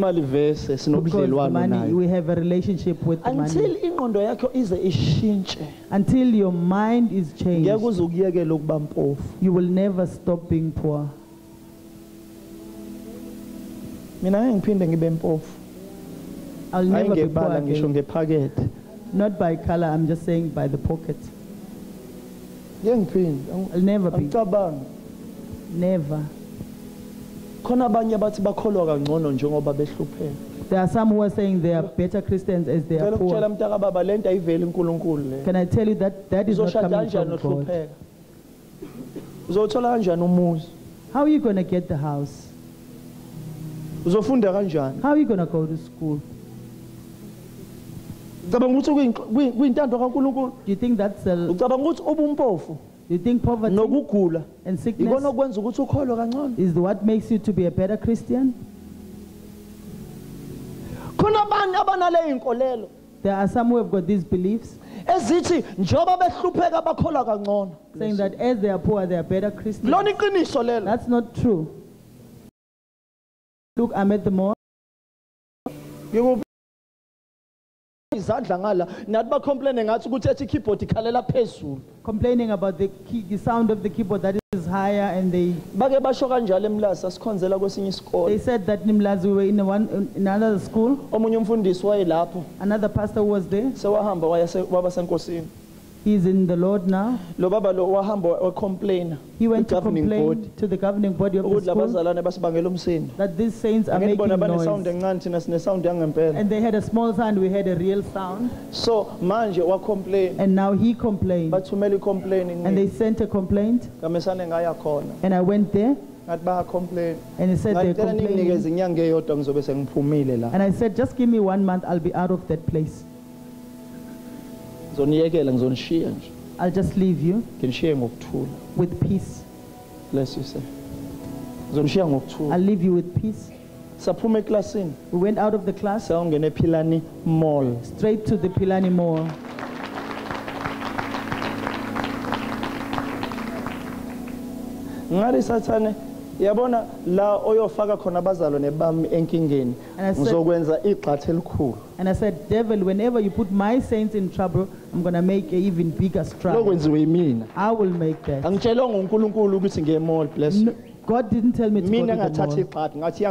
money, we have a relationship with the money. Until your mind is changed, you will never stop being poor. I'll never be poor again. Not by color, I'm just saying by the pocket. I'll never be. Never. There are some who are saying they are better Christians as they are poor. Can I tell you that that is not coming from God? How are you going to get the house? How are you going to go to school? Do you think that's a... Do you think poverty and sickness is what makes you to be a better Christian? There are some who have got these beliefs. ezithi njoba behlupheka bakhola kangcono. Saying that as they are poor, they are better Christians. Lona iqiniso lelo. That's not true. Look, I'm at the mall. Izandla ngala nathi ba complain ngathi ukuthi ethi keyboard ikhalela phezulu. Complaining about the sound of the keyboard that is higher, and they bake basho kanjalo eMlazi asikhonzela kwesinye isikole. They said that in Mlazi we were in another school. Omunye umfundisi wayelapho. Another pastor who was there. Sewahamba waba senkosini. He's in the Lord now. Lo baba lo wahamba wacomplain. He went to complain to the governing body of the school that these saints are making noise. And they had a small sound, we had a real sound. So manje wacomplain. And now he complained. And they sent a complaint. And I went there. And he said they're complaining. And I said, just give me 1 month, I'll be out of that place. I'll just leave you with peace. Bless you, sir. I'll leave you with peace. We went out of the class straight to the Pilani Mall. Yabona la oyofaka khona abazalwane bami enkingeni ngizokwenza igxathe elikhulu. And I said, devil, whenever you put my saints in trouble, I'm going to make an even bigger struggle. Lokwenziwe yimina. I will make that. Angitshelonga uNkulunkulu ukuthi ngiye mall, bless you. God didn't tell me to go to the mall. Mina ngathatha igxathe ngathi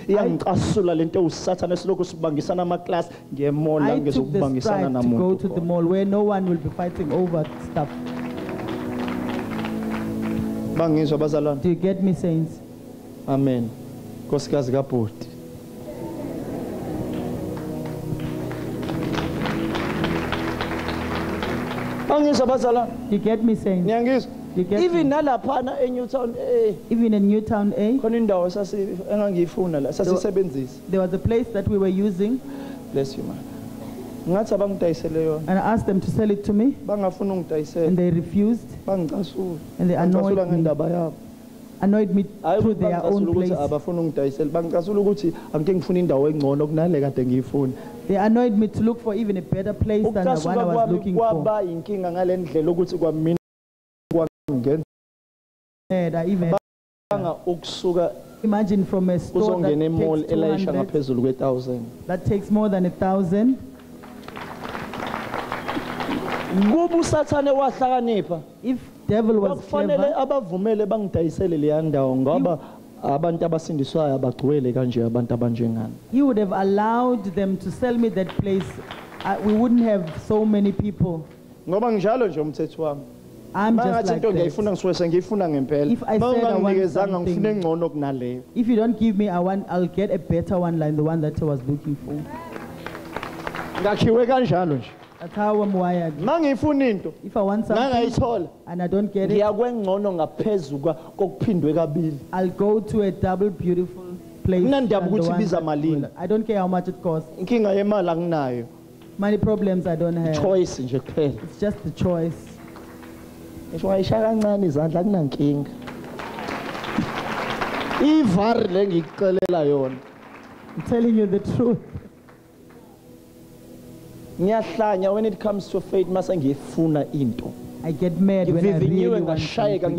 iyangicasula lento usathana esiloko sibangisana ama class ngiye mall la ngizokubangisana namuntu. I took the stride to go to the mall where no one will be fighting over stuff. Do you get me, saints? Amen. Nkosikazi kaBhoti. Do you get me, saints? Even nalaphana eNewtown A. Even in Newtown A. Khona indawo engangiyifuna la sasisebenzisa. There was a place that we were using. Bless you, man. Ngathi abangidayisele yona. And I asked them to sell it to me. Bangafuna ungidayisela. And they refused. Bangicasula. And they annoyed me. Ngendaba yabo. Annoyed me through their own place. Abafuna ungidayisela. Bangicasula ukuthi angeke ngifuna indawo engcono kunale kade ngiyifuna. They annoyed me to look for even a better place than the one I was looking for. Kwaba inkinga ngale ndlela ukuthi kwamina kwangenza. I even ukusuka imagine from a store that takes 200, that takes more than 1,000. If devil was clever, abavumele bangidayisele leya ndawo ngoba abantu abasindiswayo abagcwele kanje abantu abanjengani. He would have allowed them to sell me that place. We wouldn't have so many people. Ngoba njalo nje umthetho wami. I'm just like that. If I said I want something, if you don't give me, I'll get a better one like the one that I was looking for. That's how I'm wired. If I want something and I don't get it, I'll go to a double beautiful place. I don't care how much it costs. Money problems I don't have. It's just the choice. I'm telling you the truth. When it comes to faith, I get mad when I really want something.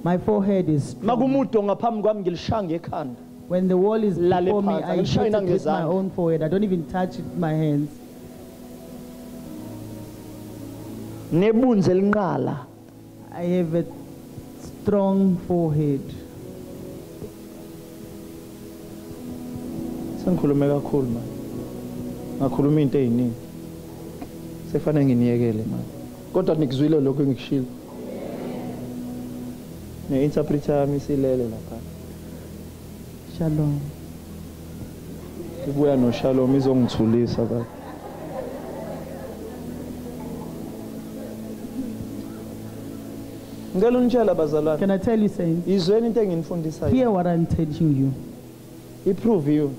My forehead is strong. When the wall is before me, I hit it with my own forehead. I don't even touch it with my hands. I have a strong forehead. Sengikhulume kakhulu man. Ngakhuluma into eziningi. Sekufanele nginiyekele man. Kodwa nikuzwile lokho engikushilo. Ne-interpreter yami isilele lapha. Shalom. Ibuya no shalom izongithulisa baba. Can I tell you, saints? Hear what I'm teaching you. It has been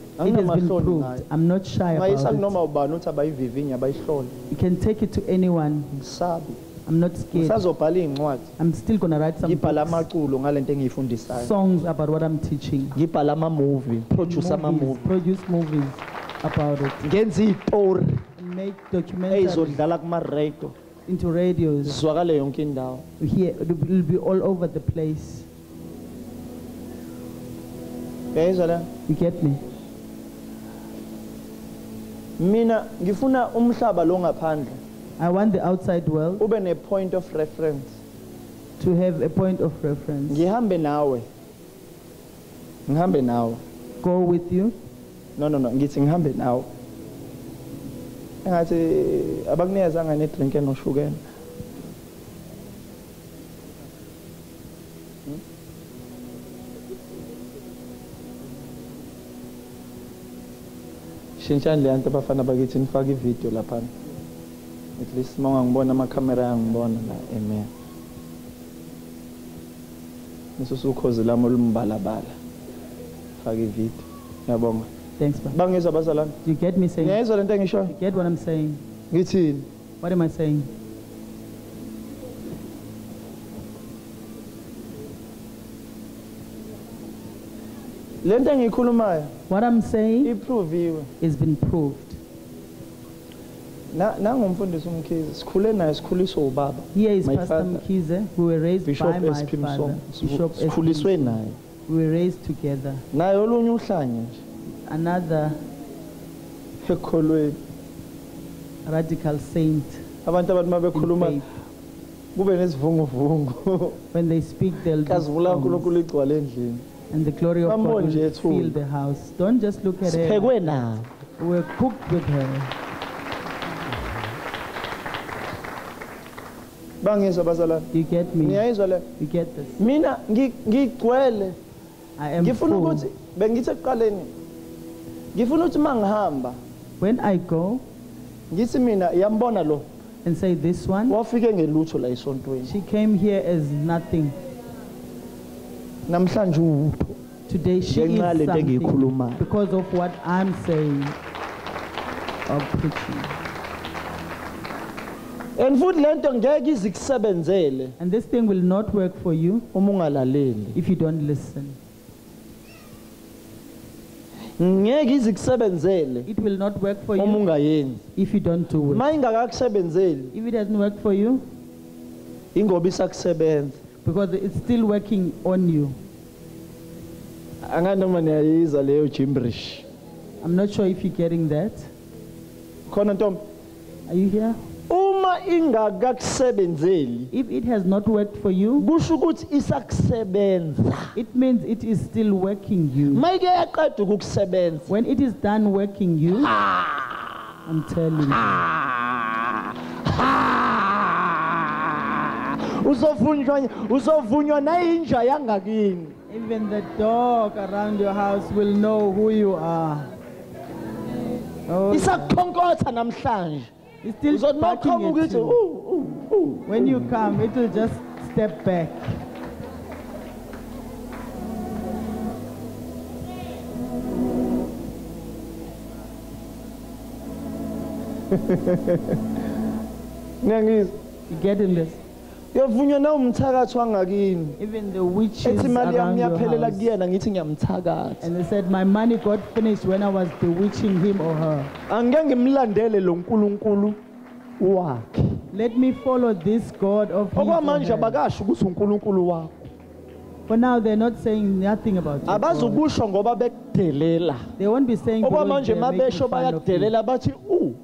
proved. I'm not shy about it. You can take it to anyone. I'm not scared. I'm still going to write some songs about what I'm teaching. Produce movies. about it. And make documentaries into radios. Here, it will be all over the place. You get me? I want the outside world ube a point of reference. To have a point of reference. Go with you? No. Ngithi ngihambe nawe. Engathi abakunikeza ngane drink enoshukela. Shintshani le nto bafana bakithi nifake ivideo lapha. At least mangangibona ama-camera yangibona la. Amen. Nisusukhozi lami olumbalabala. Fake ivideo. Ngiyabonga. Thanks, man. Bangizwa bazalwane. Do you get me saying? Ngiyayizwa lento engishoyo. You get what I'm saying? Ngithini? What am I saying? Lento engikhulumayo. What I'm saying iproviwe. Has been proved. Nangumfundisi uMkhize sikhule naye sikhuliswa ubaba. Here is Pastor Mkhize, who were raised by my father. Bishop sikhuliswe naye. We were raised together. Naye olunye uhlanye nje. Another ekholweni radical saint. Abantu abathi mabekhuluma kube nesivunguvungu. When they speak they'll kazivula uNkulunkulu igcwala endlini. And the glory of God will fill the house. Don't just look at her. We were cooked with her. You get me? You get this? Mina ngigcwele. I am full. Bengithe ekuqaleni ngifuna ukuthi mangihamba. When I go, ngithi mina yambona lo. And say this one. Wafike ngelutho la esontweni. She came here as nothing. Namhlanje today she is something because of what I'm saying or preaching. And futhi lento ngeke izikusebenzele. And this thing will not work for you if you don't listen. Ngeke izikusebenzele. It will not work for you if you don't do it. Mayingakakusebenzeli. If it doesn't work for you, ingoba isakusebenza. Because it's still working on you. I'm not sure if you're getting that. Are you here? If it has not worked for you, it means it is still working you. When it is done working you, I'm telling you. Even the dog around your house will know who you are. Oh, it's still barking at you. When you come, it will just step back. You getting this? Even the witches around your house. And they said, my money got finished when I was bewitching him or her. Let me follow this God of his or her. For now, they're not saying nothing about it. They won't be saying because they're making fun of you.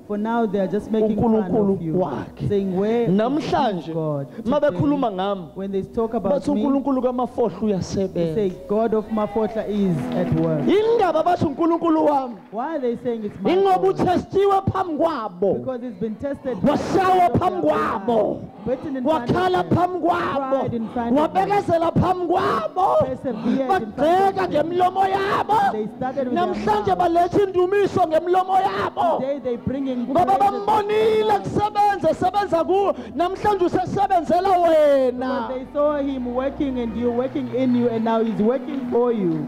For now, they are just making fun of you, saying, where is God? When they talk about me, they say, God of Mafotla is at work. Why are they saying it's my God? Because it's been tested. Written in front of them. Cried in front of them. Persevered in front of them. They started with their mouth. Today they bring in because they saw him working and you working in you, and now he's working for you.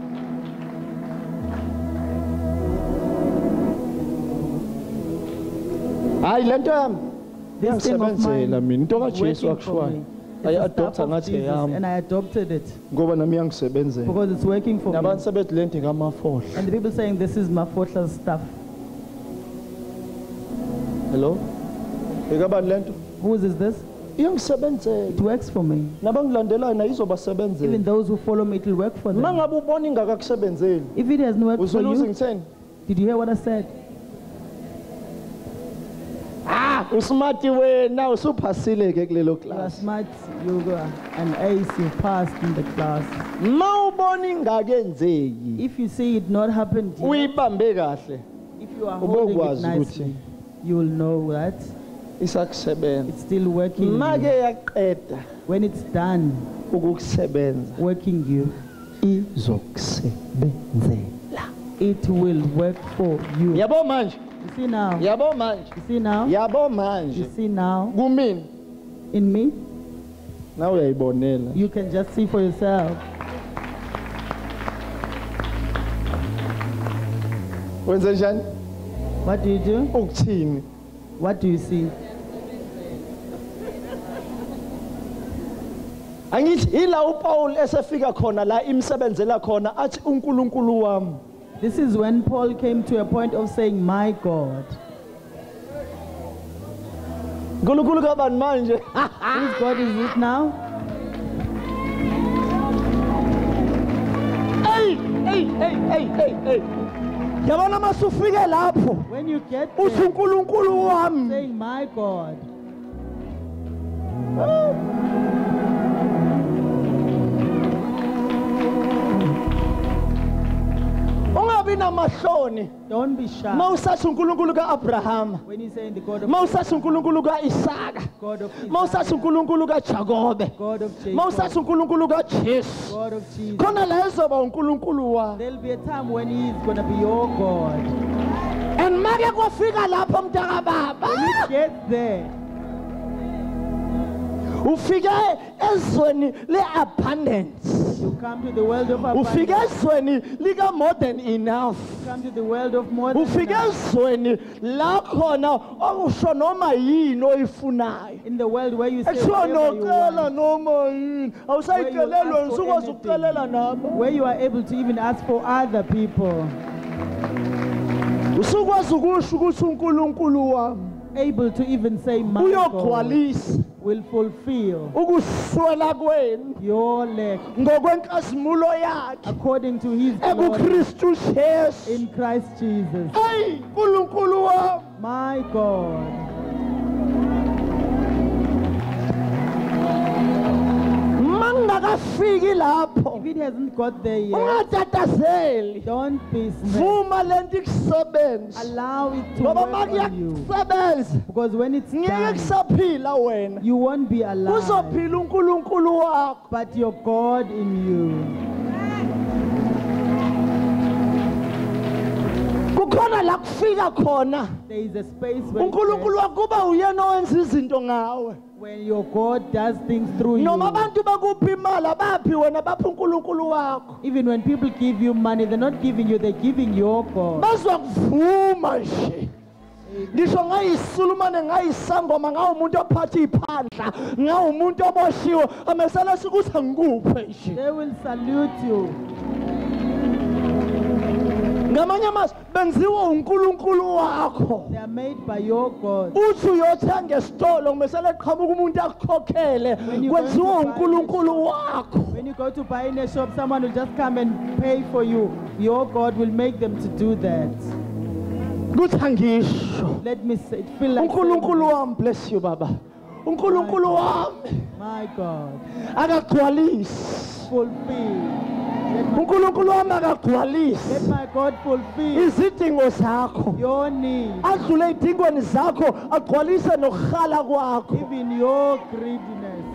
This thing of mine is working for me. I adopted it and I adopted it because it's working for me. And the people saying this is Mafotla's stuff. Hello? Whose is this? It works for me. Even those who follow me, it will work for them. If it hasn't worked for you, did you hear what I said? Usmart now Thabisile ke kulelo You are class. smart, you are an ace, you passed in the class. Mawubona ingakenzeki. If you see it not happened yet, Uyibambe kahle. if you are holding it nicely, you will know that Isakusebenza. it's still working. Make yaqeda When it's done ukukusebenza working you, izokusebenzela. it will work for you. Yabo manje. You see now? Yabo manje. You see now? Yabo manje. You see now? Kumini. In me? Now uyayibonela. You can just see for yourself. Wenze njani? What do you do? Ukuthini? What do you see? Angithi ila uPaul esefika khona la imsebenzela khona athi uNkulunkulu wami. This is when Paul came to a point of saying, my God. Nkulunkulu kabani manje? Whose God is it now? Hey. Yabona masufike lapho. When you get Uthi there, uNkulunkulu wami. saying, my God. Ungabi namahloni. Don't be shy. Mawusathi uNkulunkulu kaAbraham. When you say in the God of Mawusathi uNkulunkulu kaIsaka. God of Mawusathi Israel, uNkulunkulu kaJakobe. God of Jacob, Mawusathi uNkulunkulu kaJesu. God of Jesus. Khona la ezoba uNkulunkulu wami. There'll be a time when He is going to be your God. And make kwafika lapho mntaka baba. When you get there, Ufike ezweni leabundance. you come to the world of Ufike abundance. ezweni lika more than enough. You come to the world of more than Ufike enough. ezweni la khona okusho noma yini oyifunayo. In the world where you say Ekuthiwa whatever you nocela want, noma yini. Awusayicelelwe usukwazi ukucelela nabo. where you are able to even ask for other people, Usukwazi ukusho ukuthi uNkulunkulu wami able to even say, my God uyogcwalisa will fulfill ukuswela kwenu your lack ngokwenkazimulo yakhe according to His glory ekuKristu Jesu. in Christ Jesus. Hey, uNkulunkulu wami. My God. Mangakafiki lapho If it hasn't got there yet, ungatatazeli. don't be smart. Vuma lento ikusebenza. Allow it to Ngoba work on you. makuyakusebenza Because when it's ngeke done, kusaphila wena. you won't be alive, Kuzophila uNkulunkulu wakho. but your God in you. Kukhona la kufika khona. There is a space where uNkulunkulu wakho kuba uyena owenza izinto ngawe. when your God does things through Noma you. abantu bakuphi imali abaphi wena bapha uNkulunkulu wakho. Even when people give you money, they're not giving you, they're giving your God. Bazokuvuma nje. Ngisho ngayisulumane ngayisangoma ngawumuntu ophatha iphandla ngawumuntu oboshiwe amesela sikuthi angikuphe nje. They will salute you. Ngamanye amazwi benziwa uNkulunkulu wakho. They are made by your God. Uthi uyothenga esitolo kumesela qhamuka umuntu akukhokhele kwenziwa uNkulunkulu wakho. When you go to buy in a shop, someone will just come and pay for you. Your God will make them to do that. Kuthi angisho. Let me say, feel like uNkulunkulu saying, wami bless you baba. uNkulunkulu wami my God, akagcwalisi. fulfill. uNkulunkulu wami Let akagcwalisi my God fulfill izidingo zakho. your needs, Adlule ezidingweni zakho agcwalise nokukhala kwakho. even your greediness.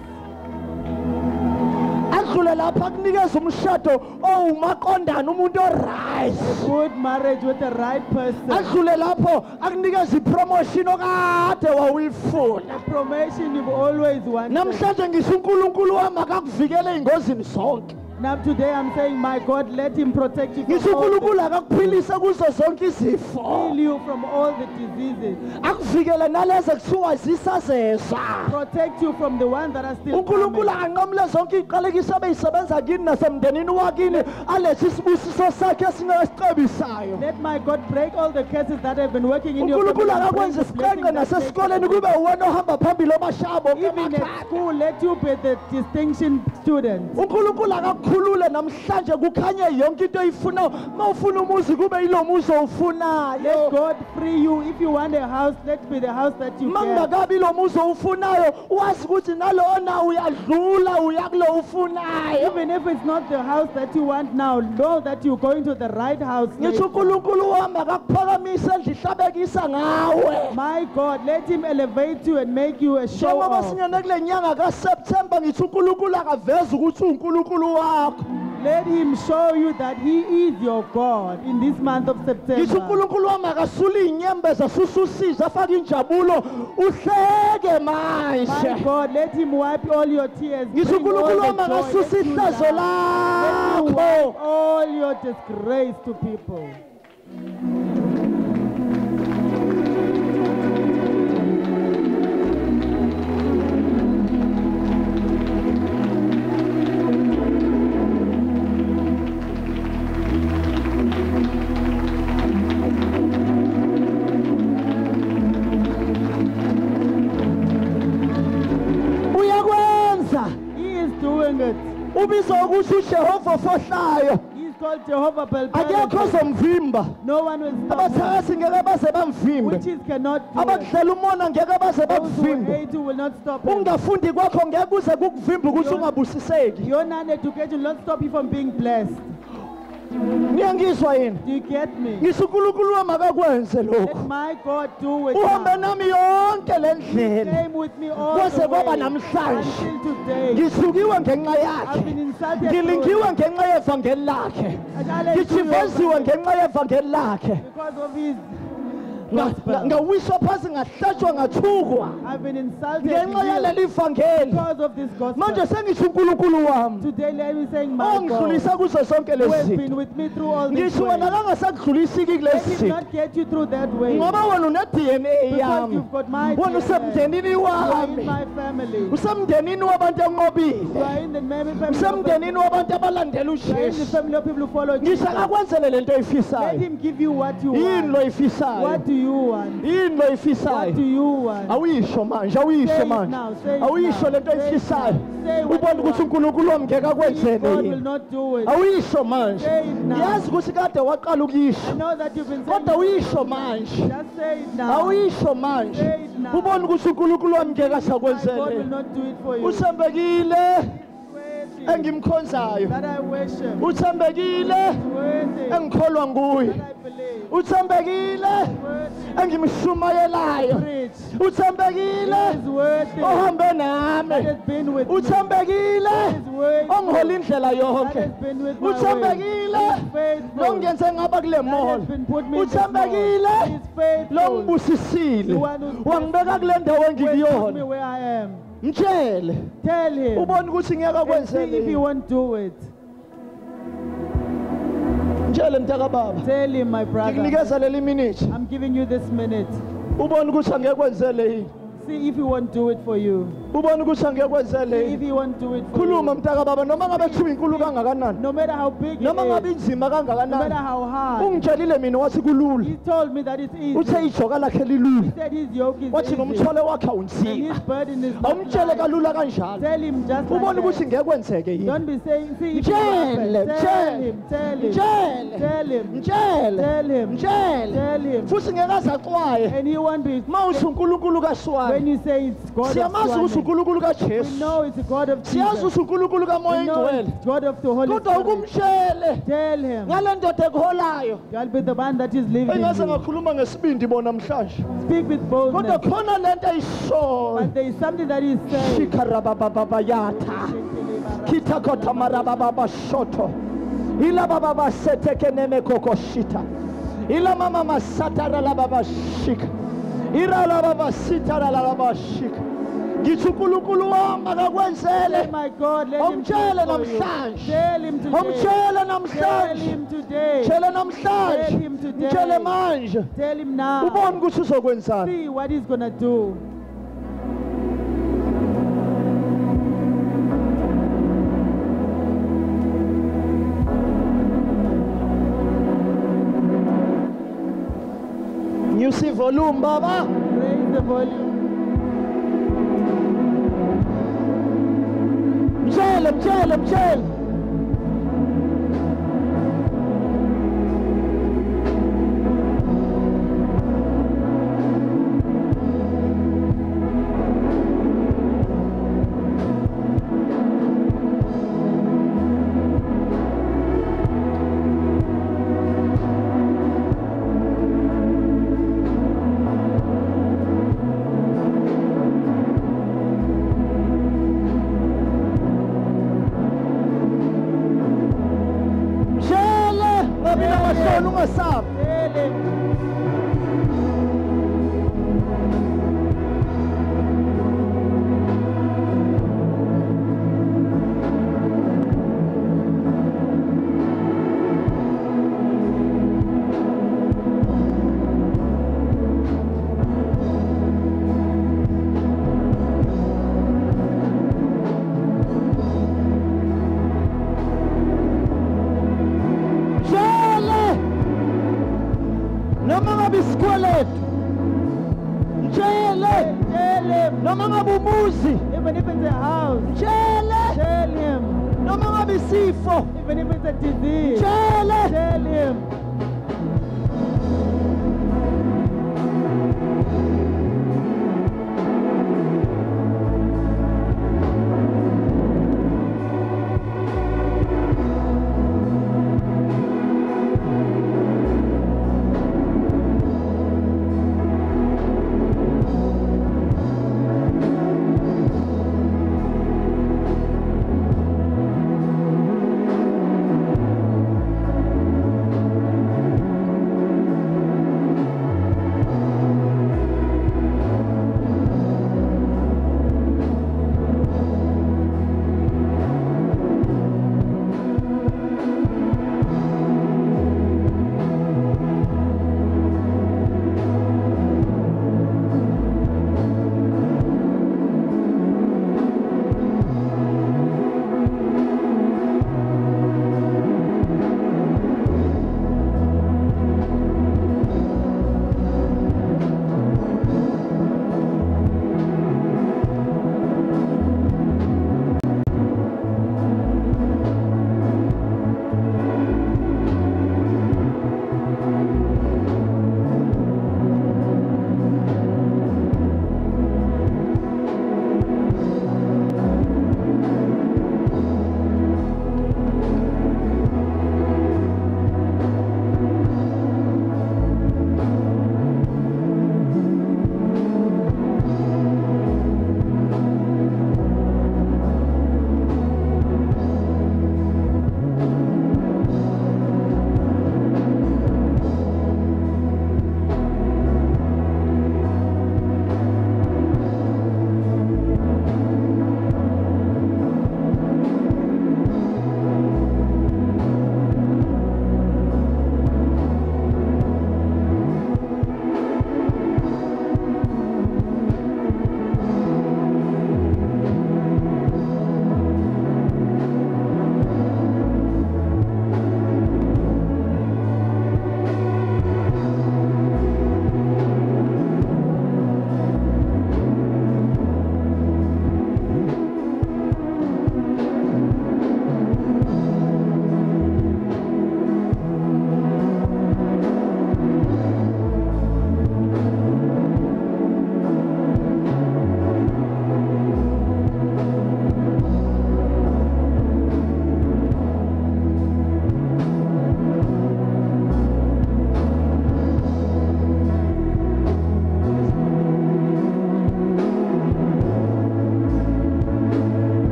Adlule lapha kunikeza umshado owumaqondana umuntu oright. Good marriage with the right person. Adlule lapho akunikeza ipromotion okade wawuyifuna. A promotion you've always wanted. Namhlanje ngisho uNkulunkulu wami akakuvikele ezingozini zonke. Now today I'm saying, my God, let him protect you from ngisho all uNkulunkulu akakuphilisa kuzo zonke izifo heal you from all the diseases. akuvikele nalezi kuthiwa zisazeza Protect you from the ones that are still uNkulunkulu coming. anqamule zonke iqalekiso ebeyisebenza kini nasemndenini wakini alethi isibusiso sakhe esingesicebisayo Let my God break all the curses that have been working in your uNkulunkulu family. akakwenza isiqenqe nasesikoleni kube uwena ohamba phambili omashabo Even at school, let you be the distinction student. uNkulunkulu akakukhulule namhlanje kukhanye yonke into oyifunayo mawufuna umuzi kube yilo muzi owufunayo Let God free you. If you want a house, let be the house that you get. mangakabi lo muzi owufunayo wazi ukuthi nalona uyadlula uya kulo ufunayo Even if it's not the house that you want now, know that you're going to the right house. ngisho later. uNkulunkulu wami akakuphakamisa endlihlabekisa ngawe My God, let him elevate you and make you a show njengoba off. singene kule nyanga kaSeptember ngithi uNkulunkulu akaveza ukuthi uNkulunkulu wakho Let him show you that he is your God in this month of ngisho September. uNkulunkulu wami akasule inyembeza sususiza afake injabulo uhleke manje My God, let him wipe all your tears. ngisho Bring all uNkulunkulu the wami joy. akasusa Let you ihlazo laugh. Let you lakho wipe all your disgrace to people. uyakwenza He is doing it. ubizwa ukuthi uJehova ofohlayo He is called Jehovah akekho Belparan. ozomvimba No one will stop him. abathakathi ngeke baze bamvimbe Witches cannot do it. abakudlela umona ngeke baze Those who bakuvimbe hate you will not stop him. ungafundi kwakho ngeke kuze kukuvimba ukuthi ungabusiseki Your non-education will not stop you from being blessed. niyangizwa yini Do you get me? ngisho uNkulunkulu wami akakwenze Let lokho my God do it uhambe now. nami yonke le ndlela Came with me all Kwaze the kwaba way namhlanje. until today. ngisukiwe ngenxa I've yakhe been insulted ngilingiwe through it. ngenxa yevangeli lakhe And I let you ngijiveziwe know ngenxa yevangeli lakhe because of his Nga- gospel. ngawiswa phansi ngahlatshwa ngathukwa I've been insulted ngenxa yaleli vangeli because of this gospel. manje sengisho uNkulunkulu wami Today let me saying, my God, ongidlulisa kuzo zonke who lezi has zinto been with me through all this ngisho wena way. kangasakudlulisiki Let kulezi him zinto not get you through that way. ngoba wena une-DNA Because yami you've got my wena DNA. usemndenini You are wami in my family. usemndenini wabantu You enqobile are in the family of usemndenini wabantu abalandela you are in the ujesu family of people who follow Jesus. ngisho akakwenzele lento Let oyifisayo him give you what you yini lo want. oyifisayo What do you want? yini lo What oyifisayo do you want? awuyisho manje Say awuyisho it manje now, say it awuyisho now. lento Say it oyifisayo now. Say what ubone you ukuthi want. uNkulunkulu wami ngeke If akwenzele God will yini not do it. awuyisho manje Say it now. yazi ukuthi kade waqala I ukuyisho know that you've been saying kodwa it. uyisho manje Just say it now. awuyisho manje Say it now. ubone ukuthi uNkulunkulu wami ngeke My God will asakwenzele not do it for you. uthembekile Worthy engimkhonzayo that I worship. uthembekile Worthy engikholwa nguye that I believe. uthembekile Worthy engimshumayelayo preach. uthembekile Is worthy ohambe that nami has been with me. uthembekile Is worthy ongihola indlela that yonke has been with my way. uthembekile Is faithful. longenze ngaba kule That mall has been put me in this uthembekile mall. Is faithful. longibusisile The one who's wangibeka kule ndawo Who has put me engikuyona where I am. mtshele Tell him. ubone ukuthi ngeke And see if he akwenzele won't do it. mtshele mntakababa Tell him, my brother. ngikunikeza leli minute I'm giving you this minute. ubone ukuthi angeke kwenzele yini See if he won't do it for you. ubone ukuthi angeke kwenzele See if yini he won't do it for khuluma you. mntakababa noma ngabe kuthiwa inkulu kangakanani No matter how big it noma ngabe is, inzima no matter kangakanani how hard, ungitshelile mina wathi kulula he told me that it's easy. uthe ijoka lakhe lilula He said his yoke is wathi easy nomthwalo wakhe and awunzima his burden is not awumtshele light. kalula kanjalo Tell him just ubone like ukuthi that. ngeke kwenzeke yini Don't be saying, see if it will mtshele happen. Tell mtshele him, tell him, mtshele tell him, mtshele tell him, mtshele tell him. futhi ngeke azacwaye And he won't be, ma uthi unkulunkulu when kaSuwane you say it's God of siyamazi ukuthi Suoane, unkulunkulu we kaJesu know it's the God of siyazi Jesus. ukuthi unkulunkulu kamoya We know ingcwele it's God of the Holy kodwa Spirit. ukumtshele Tell him, ngale ndoda ekuholayo God be the one that is living in engase you. ngakhuluma ngesibindi bona namhlanje Speak with kodwa boldness. khona lento ayishoyo But there is something that is saying. shikarabababa kitakota shoto ila baba baseteke neme kokoshita ila mama masatara la baba shika ira la baba sitara la baba shika ngithi uNkulunkulu wami akakwenzele Say, my God, let him do omtshele it for you. namhlanje Tell him today. omtshele Tell namhlanje him today. tshele Tell namhlanje him today. mtshele manje Tell him now. ubone ukuthi uzokwenzani. See what he's going to do. Nyusi volume baba. Raise the volume. Mtshele. Even if it's a house, tell him. Even if it's a disease, tell him.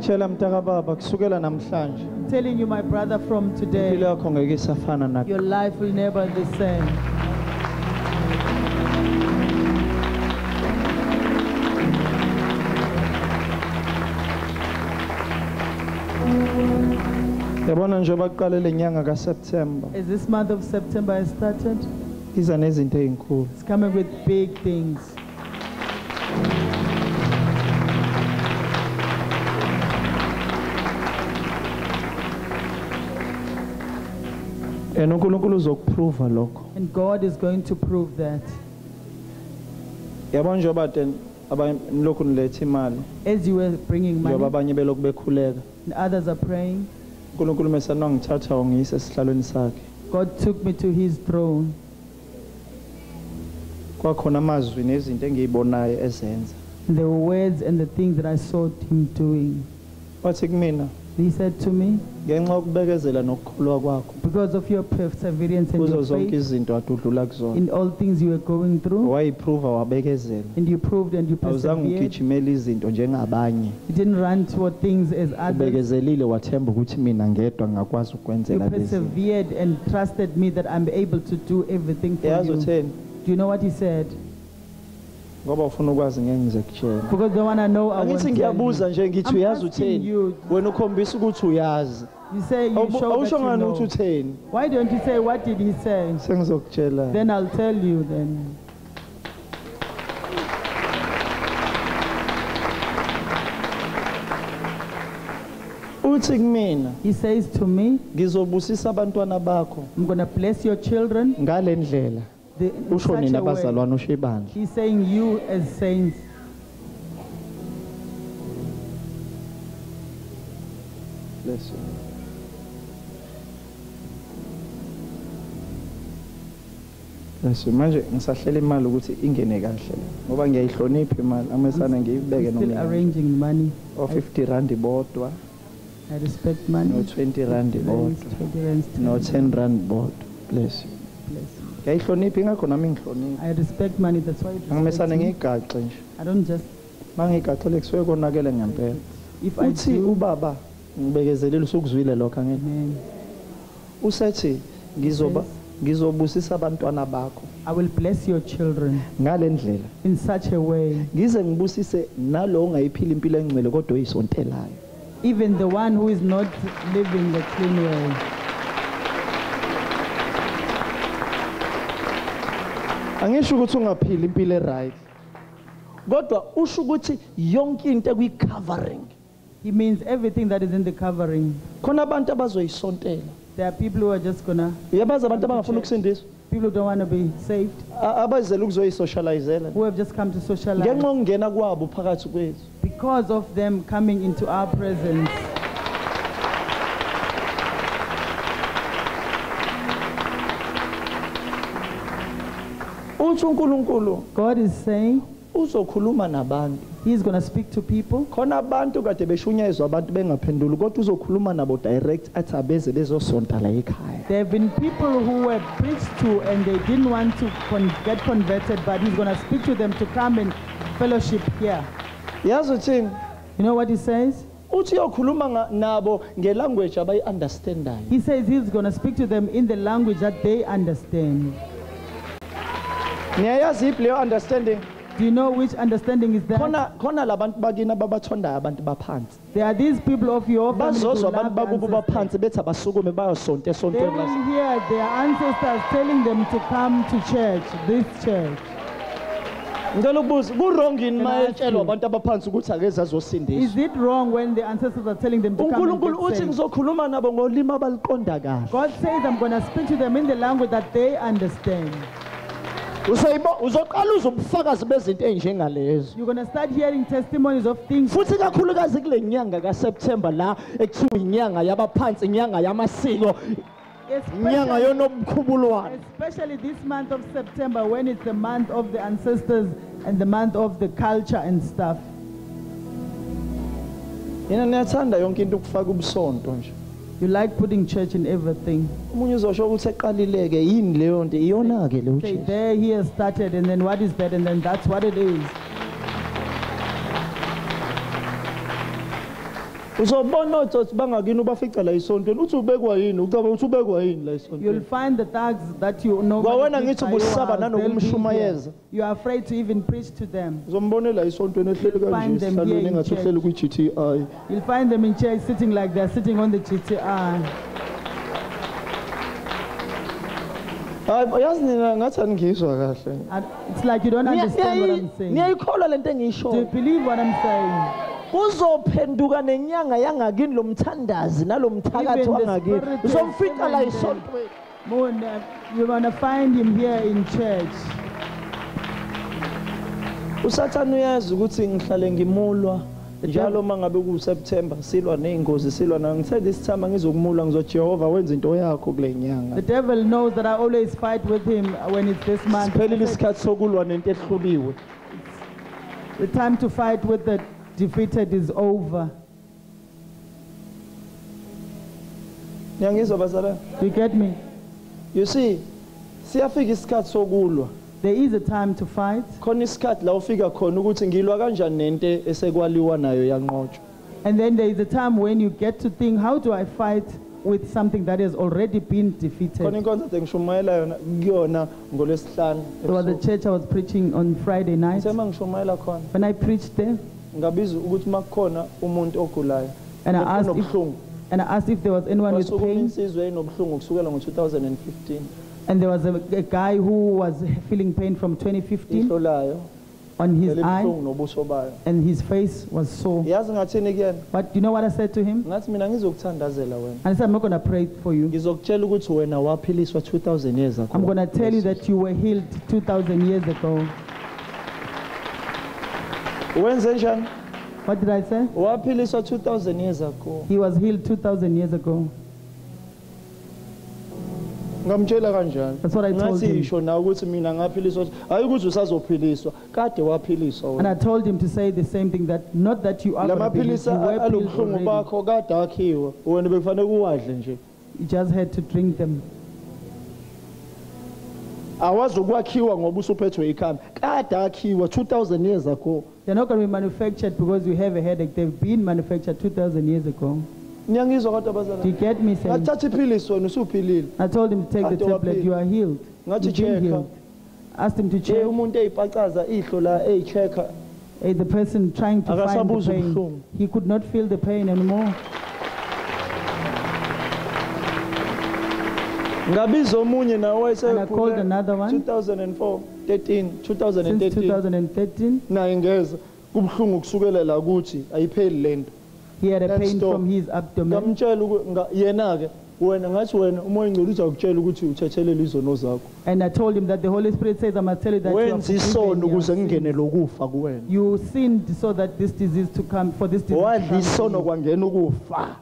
I'm telling you, my brother, from today, your life will never be the same. As this month of September has started, it's coming with big things. And God is going to prove that. As you were bringing money, and others are praying, God took me to his throne. There were words and the things that I saw him doing. He said to me, because of your perseverance and your faith in all things you were going through, and you proved and you persevered. You didn't run toward things as others. You persevered and trusted me that I'm able to do everything for you. Do you know what he said? Because they want to know, I want to tell you. I'm asking you. You say you show that you know. Why don't you say, what did he say? Then I'll tell you then. He says to me, I'm going to bless your children. He's saying you as saints. Bless you. Bless you. Manje ngisahlela imali ukuthi ingene kahle ngoba ngiyayihlonipha imali amesana ngiyibeke noma. Still arranging money. Or 50 rand bodwa. I respect money. No 20 rand bodwa. No 10 rand bodwa. Bless you. Bless you. I respect money, that's why I don't just. If I do, I will bless your children in such a way. Even the one who is not living the clean way. Angisho ukuthi ungaphila impilo right. Kodwa usho ukuthi yonke into ekwi-covering. He means everything that is in the covering. Khona abantu abazoyisontela. There are people who are just gonna. Yabazi abantu abangafuna ukusindiswa. People who don't want to be saved. Abazela ukuzoyisocializela. Who have just come to socialize. Ngenxa ngena kwabo phakathi kwethu. Because of them coming into our presence. God is saying He's going to speak to people. There have been people who were preached to and they didn't want to get converted, but He's going to speak to them to come and fellowship here. You know what He says? He says He's going to speak to them in the language that they understand. Understanding. Do you know which understanding is that? There are these people of your family who love they will hear their ancestors telling them to come to church, this church. Is it wrong when the ancestors are telling them to come and get saved? God says I'm going to speak to them in the language that they understand. You're going to start hearing testimonies of things. Especially this month of September, when it's the month of the ancestors and the month of the culture and stuff. You like putting church in everything. Say, there he has started, and then what is that, and then that's what it is. uzobona otsotsi bangakini ubafica la isontweni uthi ubekwa yini ucaba uthi ubekwa yini la isontweni. You'll find the thugs that you know. Kwawena ngithi ubusaba nanokumshumayeza. You are afraid to even preach to them. Uzombone la isontweni ehleli kanje sihlalweni engathi uhleli kwi-GTI. You'll find them in chairs sitting like they're sitting on the GTI. Yazi nina ngathi angizwa kahle. It's like you don't understand what I'm saying. Niyayikholwa lento engisho. Do you believe what I'm saying? Uzophenduka nenyanga yangakini lomthandazi nalomthakathi wangakini uzomfica la isontweni. You're going to find him here in church. Usathane uyazi ukuthi ngihlale ngimulwa njalo mangabe ku September silwa nezingozi silwa na ngithe this time ngizokumula ngizojehova wenza into yakho kule nyanga. The devil knows that I always fight with him when it's this month. Siphelile isikhathi sokulwa nento ehluliwe. The time to fight with the defeated is over. Nyangizwa bazalwane. You get me? You see, siyafika isikhathi sokulwa. There is a time to fight. Khona isikhathi la ufika khona ukuthi ngilwa kanjani nento esekwaliwa nayo yanqotshwa. And then there is a time when you get to think, how do I fight with something that has already been defeated? Khona inkonzo engishumayela yona kuyona ngolesihlanu. It was the church I was preaching on Friday night. Sema ngishumayela khona. When I preached there, ngabiza ukuthi makukhona umuntu ogulayo. And I asked if there was anyone with pain. Insizwe inobuhlungu kusukela ngo-2015. And there was a guy who was feeling pain from 2015 on his eye, and his face was sore. But you know what I said to him? I said, I'm not going to pray for you. I'm going to tell you that you were healed 2,000 years ago. What did I say? 2,000 years ago. He was healed 2,000 years ago. That's what I told him. And I told him to say the same thing, that not that you are going to be healed. You just had to drink them. Awazokwakiwa 2000 years ago. They're not going to be manufactured because you have a headache. They've been manufactured 2,000 years ago. Do you get me saying? I told him to take the tablet. You are healed. You've been healed. Asked him to check. The person trying to find the pain. He could not feel the pain anymore. And I called another one. 2004, 2013. Since 2013. He had a pain from his abdomen. And I told him that the Holy Spirit says, I must tell you that you sinned so that this disease to come, for this disease to come.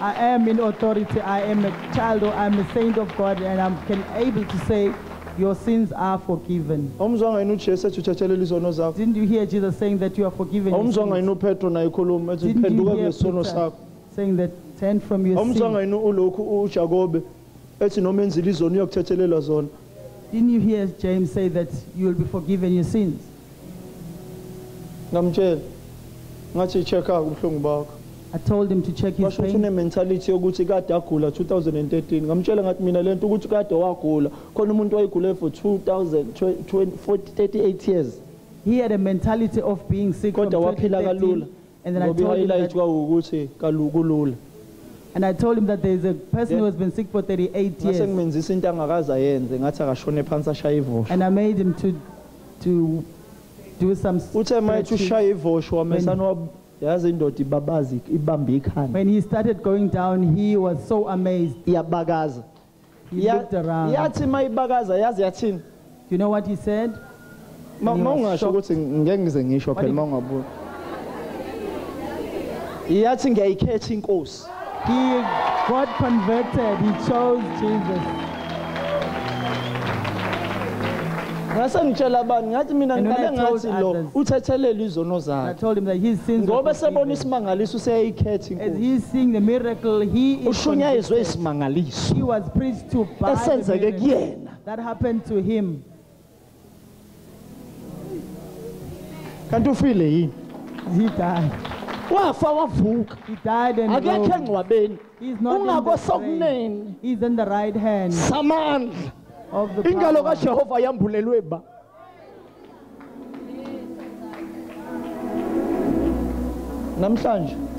I am in authority. I am a child, or I'm a saint of God, and I'm able to say your sins are forgiven. Didn't you hear Jesus saying that you are forgiven? Didn't you hear Peter saying that turn from your sins? Didn't you hear James say that you will be forgiven your sins? I told him to check his pain. Mentality yokuthi kade agula 2013 ngamtshela ngathi mina lento ukuthi kade wagula khona umuntu wayegule for 38 years. He had a mentality of being sick from 2013, and then I told him and I told him that there is a person who has been sick for 38 years. And I made him to do some when he started going down, he was so amazed. He looked around. You know what he said? He got converted. He chose Jesus. And when I told others, I told him that his sins were forgiven. As he's seeing the miracle, he is convicted. He was preached to by the miracle that happened to him. Can't you feel it? He died. He died and rose. He's not in the grave. He's in the right hand of the power.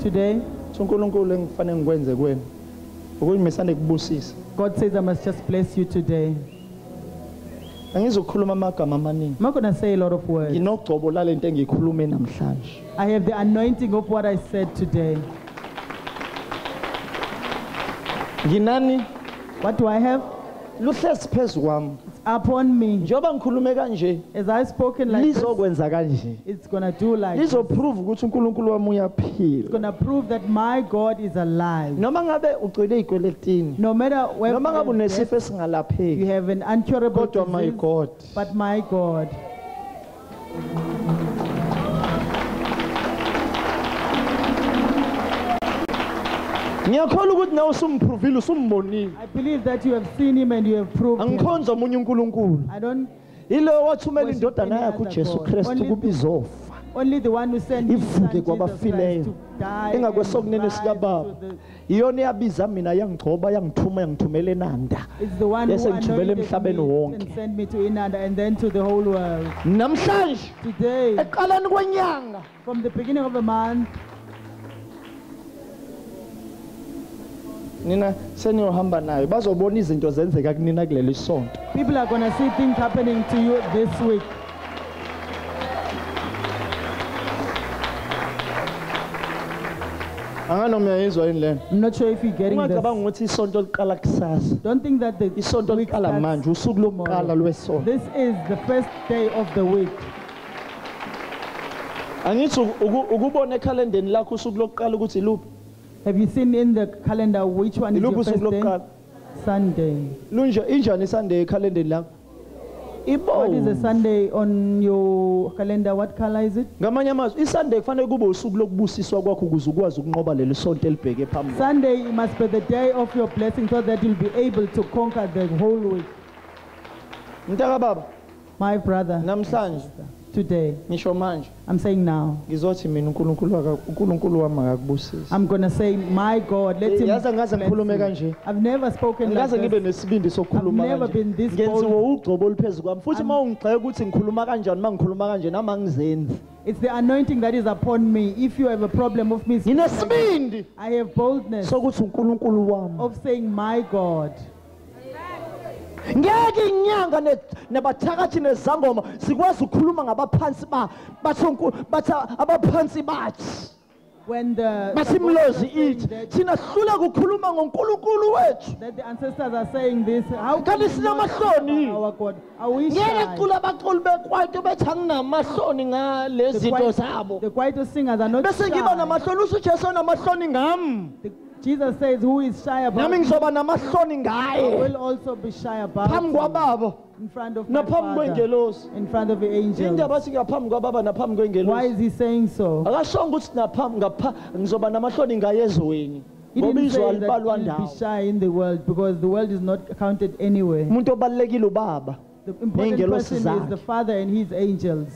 Today, God says I must just bless you today. I'm not going to say a lot of words. I have the anointing of what I said today. What do I have? It's upon me. As I've spoken like this, it's going to do like this. It's going to prove that my God is alive. No matter where you have an incurable disease, but my God. I believe that you have seen him and you have proved him. I don't worship any other God. Only the one who sent his son Jesus Christ to die and rise to the... It's the one who anointed me and sent me to Inanda and then to the whole world. Today, from the beginning of the month, people are going to see things happening to you this week. I'm not sure if you're getting this. Don't think that the week starts tomorrow. This is the first day of the week. Have you seen in the calendar which one is your first day? Sunday. What is a Sunday on your calendar? What color is it? Sunday must be the day of your blessing so that you'll be able to conquer the whole week. My brother, today, I'm saying now, I'm going to say, my God, let him bless you. I've never spoken like this. I've never been this bold. It's the anointing that is upon me. If you have a problem of me, I have boldness of saying, my God. When the ancestors are saying this, how can we not our God? Are we shy? The quiet singers are not shy. Jesus says, who is shy about me, I will also be shy about him. In front of my Father, in front of the angels. Why is he saying so? He didn't say that he'll be shy in the world because the world is not counted anywhere. The important person is the Father and his angels.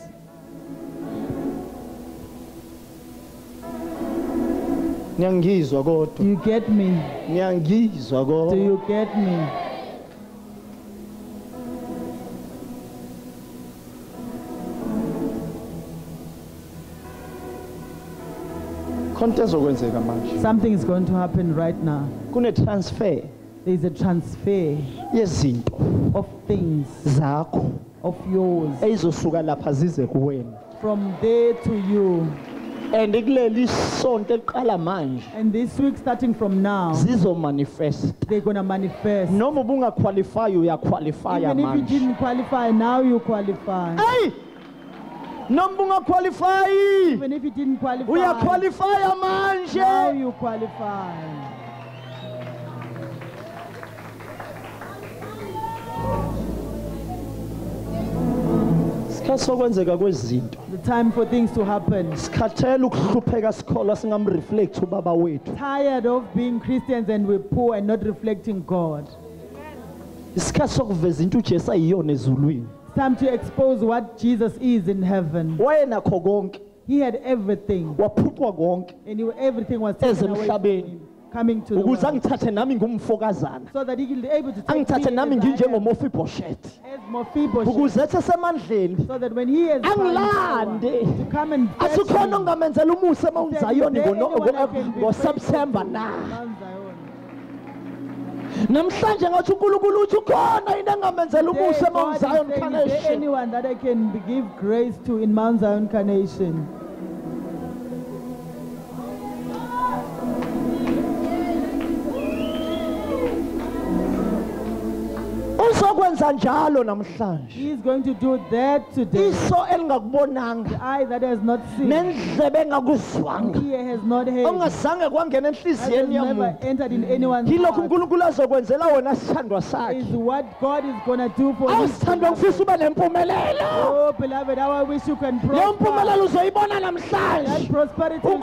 Do you get me? Do you get me? Something is going to happen right now. There is a transfer of things of yours from there to you. And this week starting from now, they're going to manifest. Even if you didn't qualify, now you qualify. Even if you didn't qualify, now you qualify. The time for things to happen. Tired of being Christians and we're poor and not reflecting God. It's time to expose what Jesus is in heaven. He had everything. And everything was taken away from him. Coming to the world. So that he will be able to take me as Mephibosheth. So that when he is to come and fetch anyone that I can give grace to in Mount Zion Carnation. He is going to do that today. The eye that has not seen, ear has not heard, has never entered in anyone's heart, is what God is going to do for you. Oh, beloved, how I wish you can prosper. That prosperity my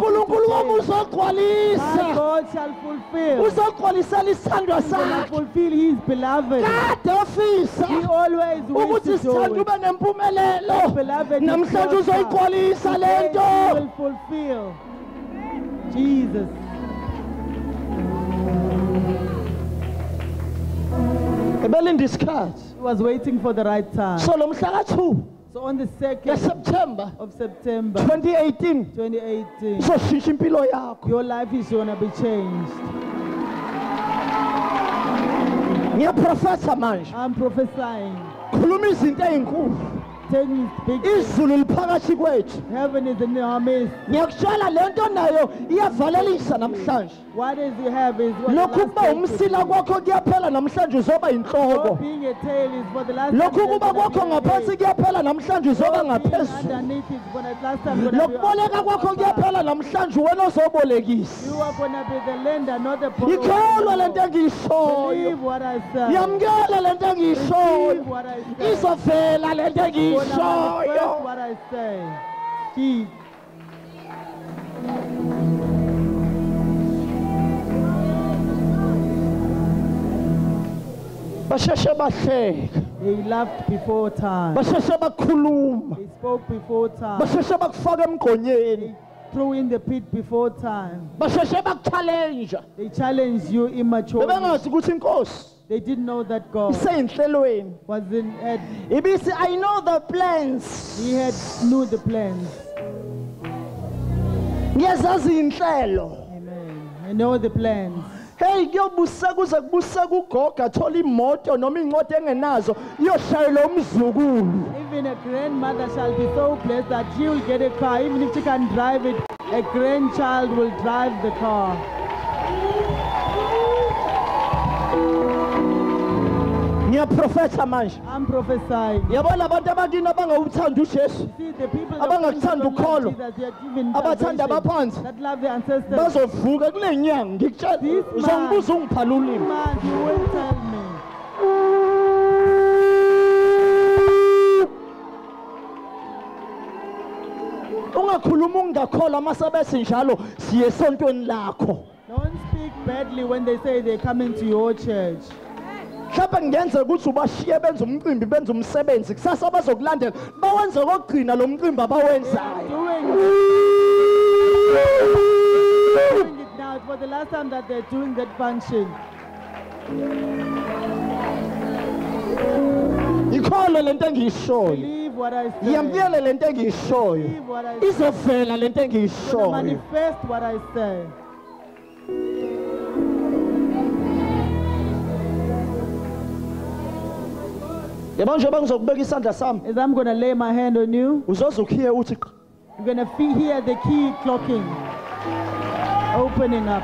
God shall fulfill. He will fulfill his beloved. He always wishes to do it. Beloved, he will fulfill. Jesus. He was waiting for the right time. So on the 2nd of September 2018, your life is going to be changed. I'm prophesying. Heaven is in our midst. What is you have is what being a tail is for the last time. Underneath is for the last time. You are going to be the lender, not the borrower. Believe what I say. Believe what I say. What I say. Keep. He laughed before time. He spoke before time. He threw in the pit before time. They challenged you immaturely. They didn't know that God was in head. I know the plans. He had knew the plans. Amen. I know the plans. Hey, even a grandmother shall be so blessed that she will get a car. Even if she can't drive it, a grandchild will drive the car. I'm prophesying. You see, the people that love the ancestors. This man, you will tell me. Don't speak badly when they say they're coming to your church. Doing it now for the last time that they're doing that function. Believe what I say. Believe what I say. Manifest what I say. As I'm going to lay my hand on you, you're going to hear the key clocking, opening up.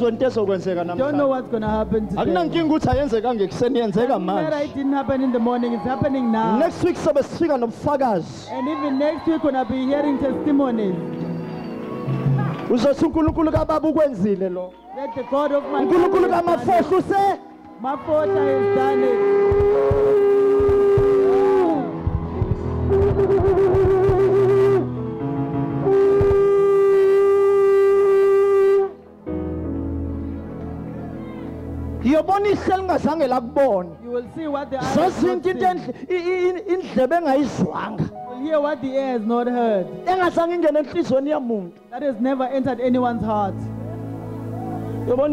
Don't know what's going to happen today. It didn't happen in the morning, it's happening now. Next week, and even next week, we're going to be hearing testimonies. uzothi uNkulunkulu kaBaba ukwenzile lo. Let the God of my uNkulunkulu kaMafohla use Mafohla has done it. You will see what the eye so has not seen. You will hear what the ear has not heard. That has never entered anyone's heart. You will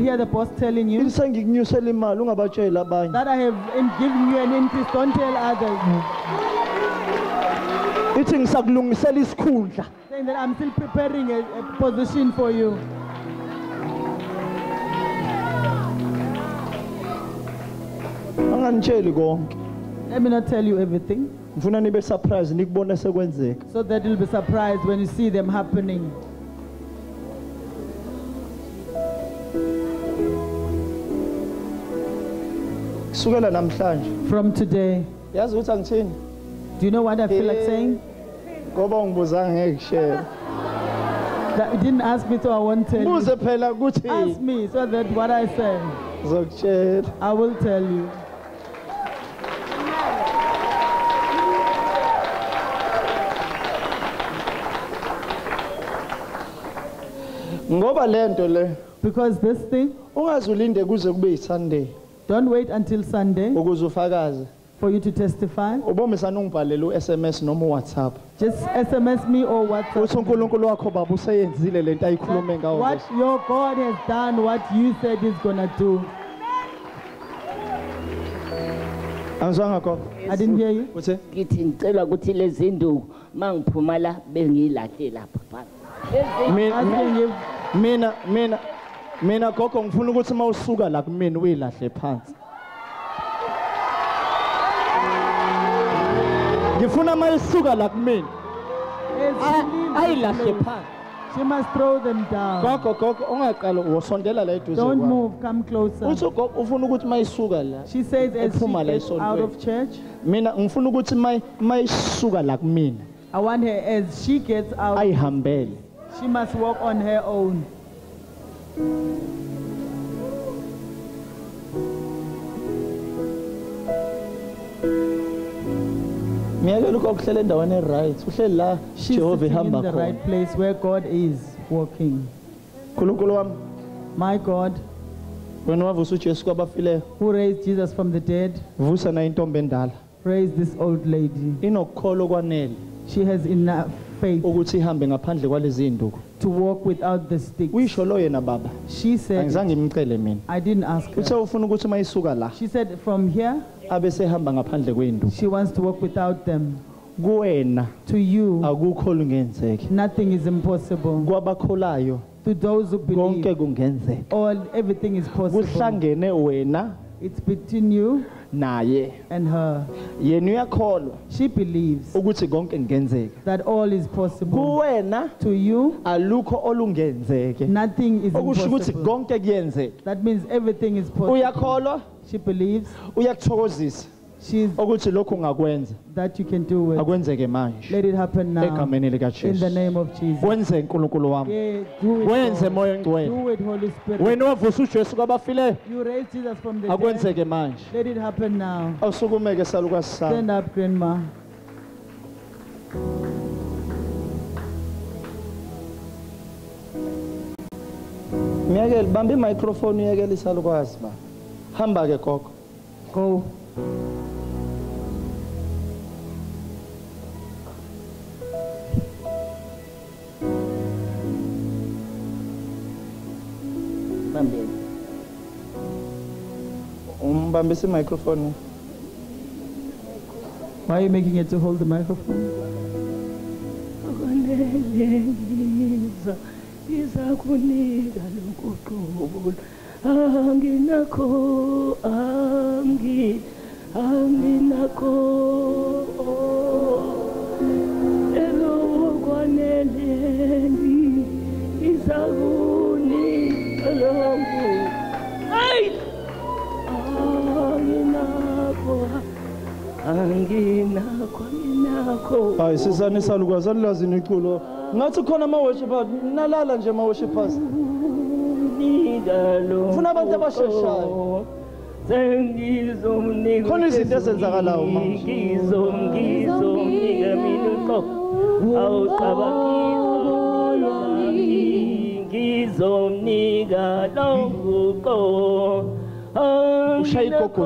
hear the boss telling you that I have given you an increase, don't tell others. Saying that I'm still preparing a position for you. Let me not tell you everything, so that you'll be surprised when you see them happening. From today, do you know what I feel like saying? That you didn't ask me, so I won't tell you. Ask me, so that what I say, I will tell you. Because this thing, don't wait until Sunday for you to testify. Just SMS me or WhatsApp. What your God has done, what you said He's gonna do. I didn't hear you. What's it? Mina gogo ngifuna ukuthi mawusuka la kumina uyilahle phansi. Ngifuna mayisuka la kumina ayilahle phansi. She must throw them down. Gogo ungaqala usondela la eduze. Don't move, come closer. Uthi ufuna ukuthi mayisuka la. She says as she gets out of church. Mina ngifuna ukuthi mayisuka la kumina. I want her as she gets out. Ayihambele. She must walk on her own. She's sitting in the right place where God is walking. My God, who raised Jesus from the dead, raised this old lady. She has enough faith to walk without the stick. She said, I didn't ask her. She said from here, she wants to walk without them. To you, nothing is impossible. To those who believe, everything is possible. It's between you and her. She believes that all is possible. To you, nothing is impossible. That means everything is possible. She believes that you can do it. Let it happen now. In the name of Jesus. Yeah, do it, Holy Spirit. You raised Jesus from the dead. Let it happen now. Stand up, Grandma. Bambi microphone uyekela isalukwazi ba. Hamba ke gogo. Go. Bambisi microphone. Why are you making it to hold the microphone? Hayi sisanisa lukwazi lazi niculo ngathi khona ama-worshipers nalala nje ama-worshipers funa abantu abasheshayo khona izinto ezenzakalayo ngizomnika mina uqobo ngizomnika longuqo ushaya igogo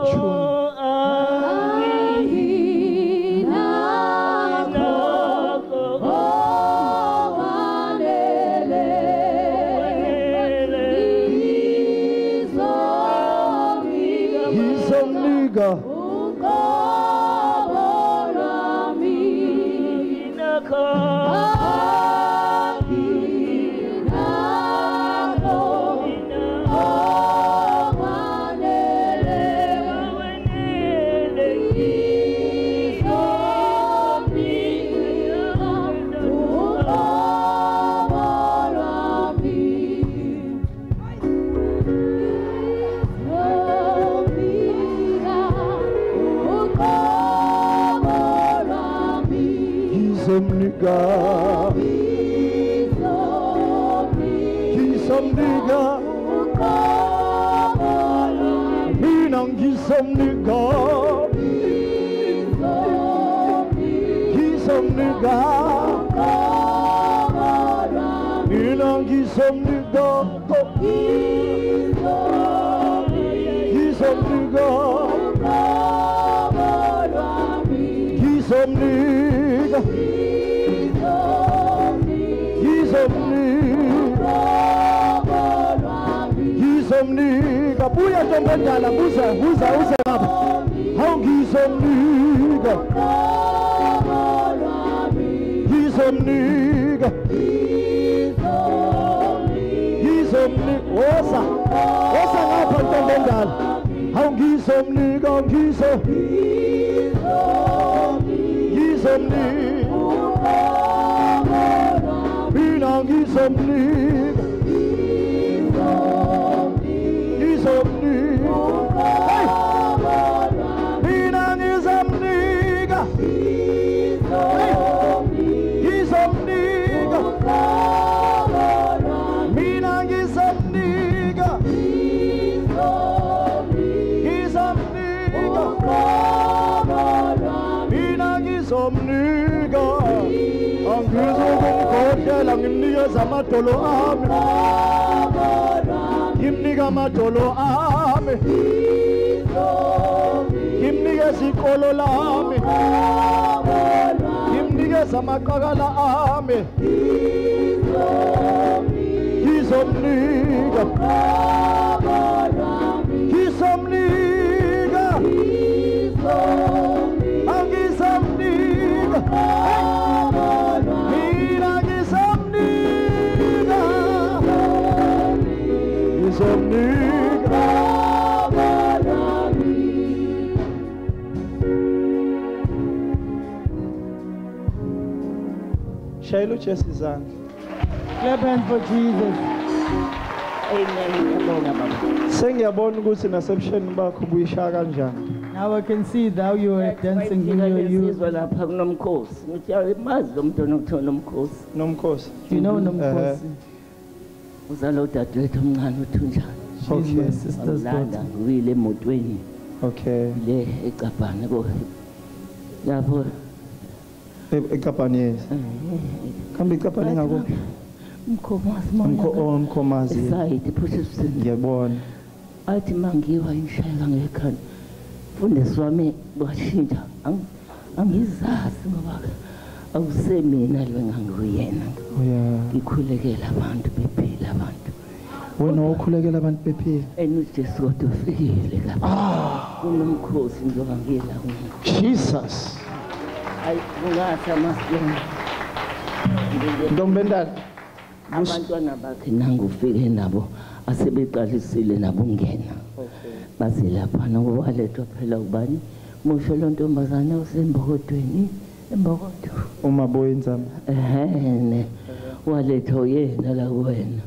ngizomnika buya ntombendala buza uze ngapha hawu ngizomnika woza ngapha ntombendala hawu ngizomnika mina ngizomnika ngimnikeza amadolo ami ngimnika amadolo ami ngimnikeza ikolo lami ngimnikeza amaqakala ami ngizomnika Shayela uJesu izandla. Clap hands for Jesus. Amen. Sengiyabona ukuthi nasebusheni bakho buyishaya kanjani. Now I can see how you are dancing in your youth. Do you know Nomkhosi? She's my sister's daughter. Okay. Ekapani yes. Kambe ekapani ngako? Mkhomazi. Ngiyabona. Athi mangiwa inshayela ngekhanda. Mfundisi wami washintsha. Angizazi ngoba awusemina lo ngangiyena. Ngikhulekela abantu bephila abantu. Wena ukhulekela abantu bephila. Ujesu kodwa ufikile lapha. Kunomkhosi njengoba ngiyela kuno. Jesus. Ay ngasa masikweni. Ntombendala. Abantwana bakhe nangufike nabo asebeqalisile nabo ungena. Baze lapha ngokwalethwa phela ubani? Musho lo ntombazane usembokodweni, embokodo. Umaboyi inzama. Ne. Waletha uyena la kuwena.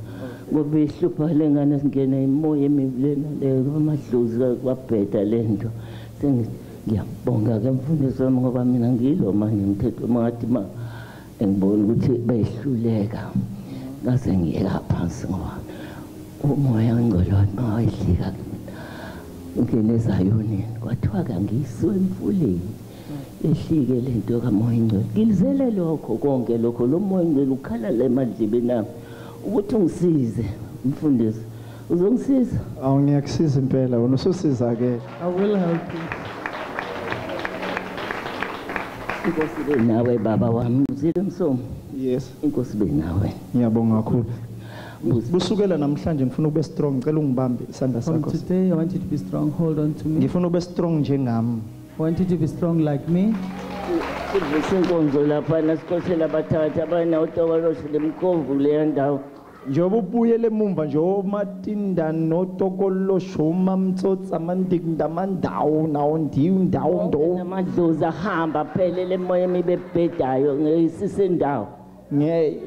Ngoba ihlupha lengane singena imoya emivuleni le kwamadlozi kwabheda lento. Ngiyabonga ke mfundisi wami ngoba mina ngilo manje umthetho mangathi engibona ukuthi bayihluleka ngase ngiyeka phansi ngoba umoya ongcolo mawayihlika ngene eZayoni kwathiwa kangiyisiwe emfuleni ehlike lento kamoya ongcolo ngilizele lokho konke lokho lo moya ongcolo ukhala la emadlibeni nami ukuthi ungisize mfundisi uzongisiza awungiyakusiza impela wena usosiza ke I will help you. Inkosi be nawe baba wami Suoane Msomi. Yes. Inkosi be nawe. Ngiyabonga kakhulu. Busukela namhlanje ngifuna ube strong ngicela ungibambe isandla From sakho. today I want you to be strong. Hold on to me. Ngifuna ube strong njengami. I want you to be strong like me. Sinkonzo lapha nasikhothela abathatha abana utokoloshi lemkovu le ndawo. Njoba ubuyele emumva nje omatinda notokolosho mamtsotsi amandinda mandawo nawo ndawo namadlozi ahamba phelele emoya emibebhedayo ngesisendawo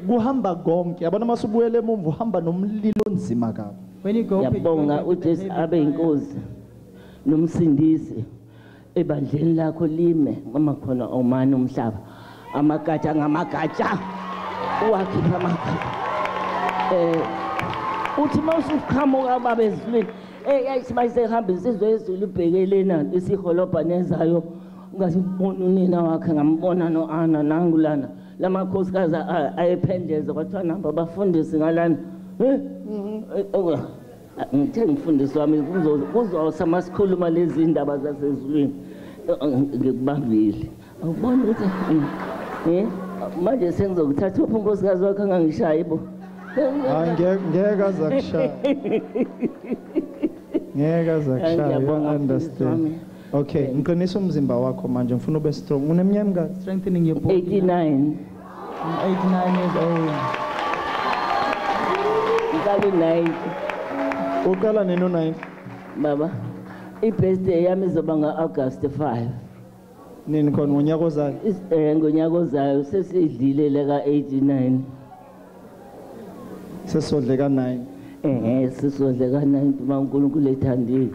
kuhamba konke yabona masubuyele emumva uhamba nomlilo onzima kabi. When you go yabonga uJesu abe inkosi nomsindisi ebandleni lakho lime mama khona omani umhlaba amagatsha ngamagatsha uwakhipha amagatsha uthi mawusuqhamuka baba ezulwini ayisibasehamba isizwe ezulu ibhekelena isiholobha nezayo ungasibona unina wakhe ngambona noAna nangulana lamakhosikazi ayephendeza kwathiwa namba abafundisi ngalana ngithe ngifundisi wami kuzosa masikhuluma lezi ndaba zasezulwini ngikubambile awubona ukuthi manje sengizokuthatha unkosikazi wakhe angangishaya ibo ngeke azakushaya ngeke azakushaya understand. Okay, ngiqinisa umzimba wakho manje ngifuna ube strong. Uneminyaka mingaki? Strengthening your body. 89. I'm 89 years old. Ngale 90. Uqala nini 90? Baba, i-birthday yami izoba nga-August 5. Nini khona ngonyaka ozayo? Ngonyaka ozayo sesidlile la ka-89. Sesodle ka-9. Sesodle ka-9 uma uNkulunkulu ethandile.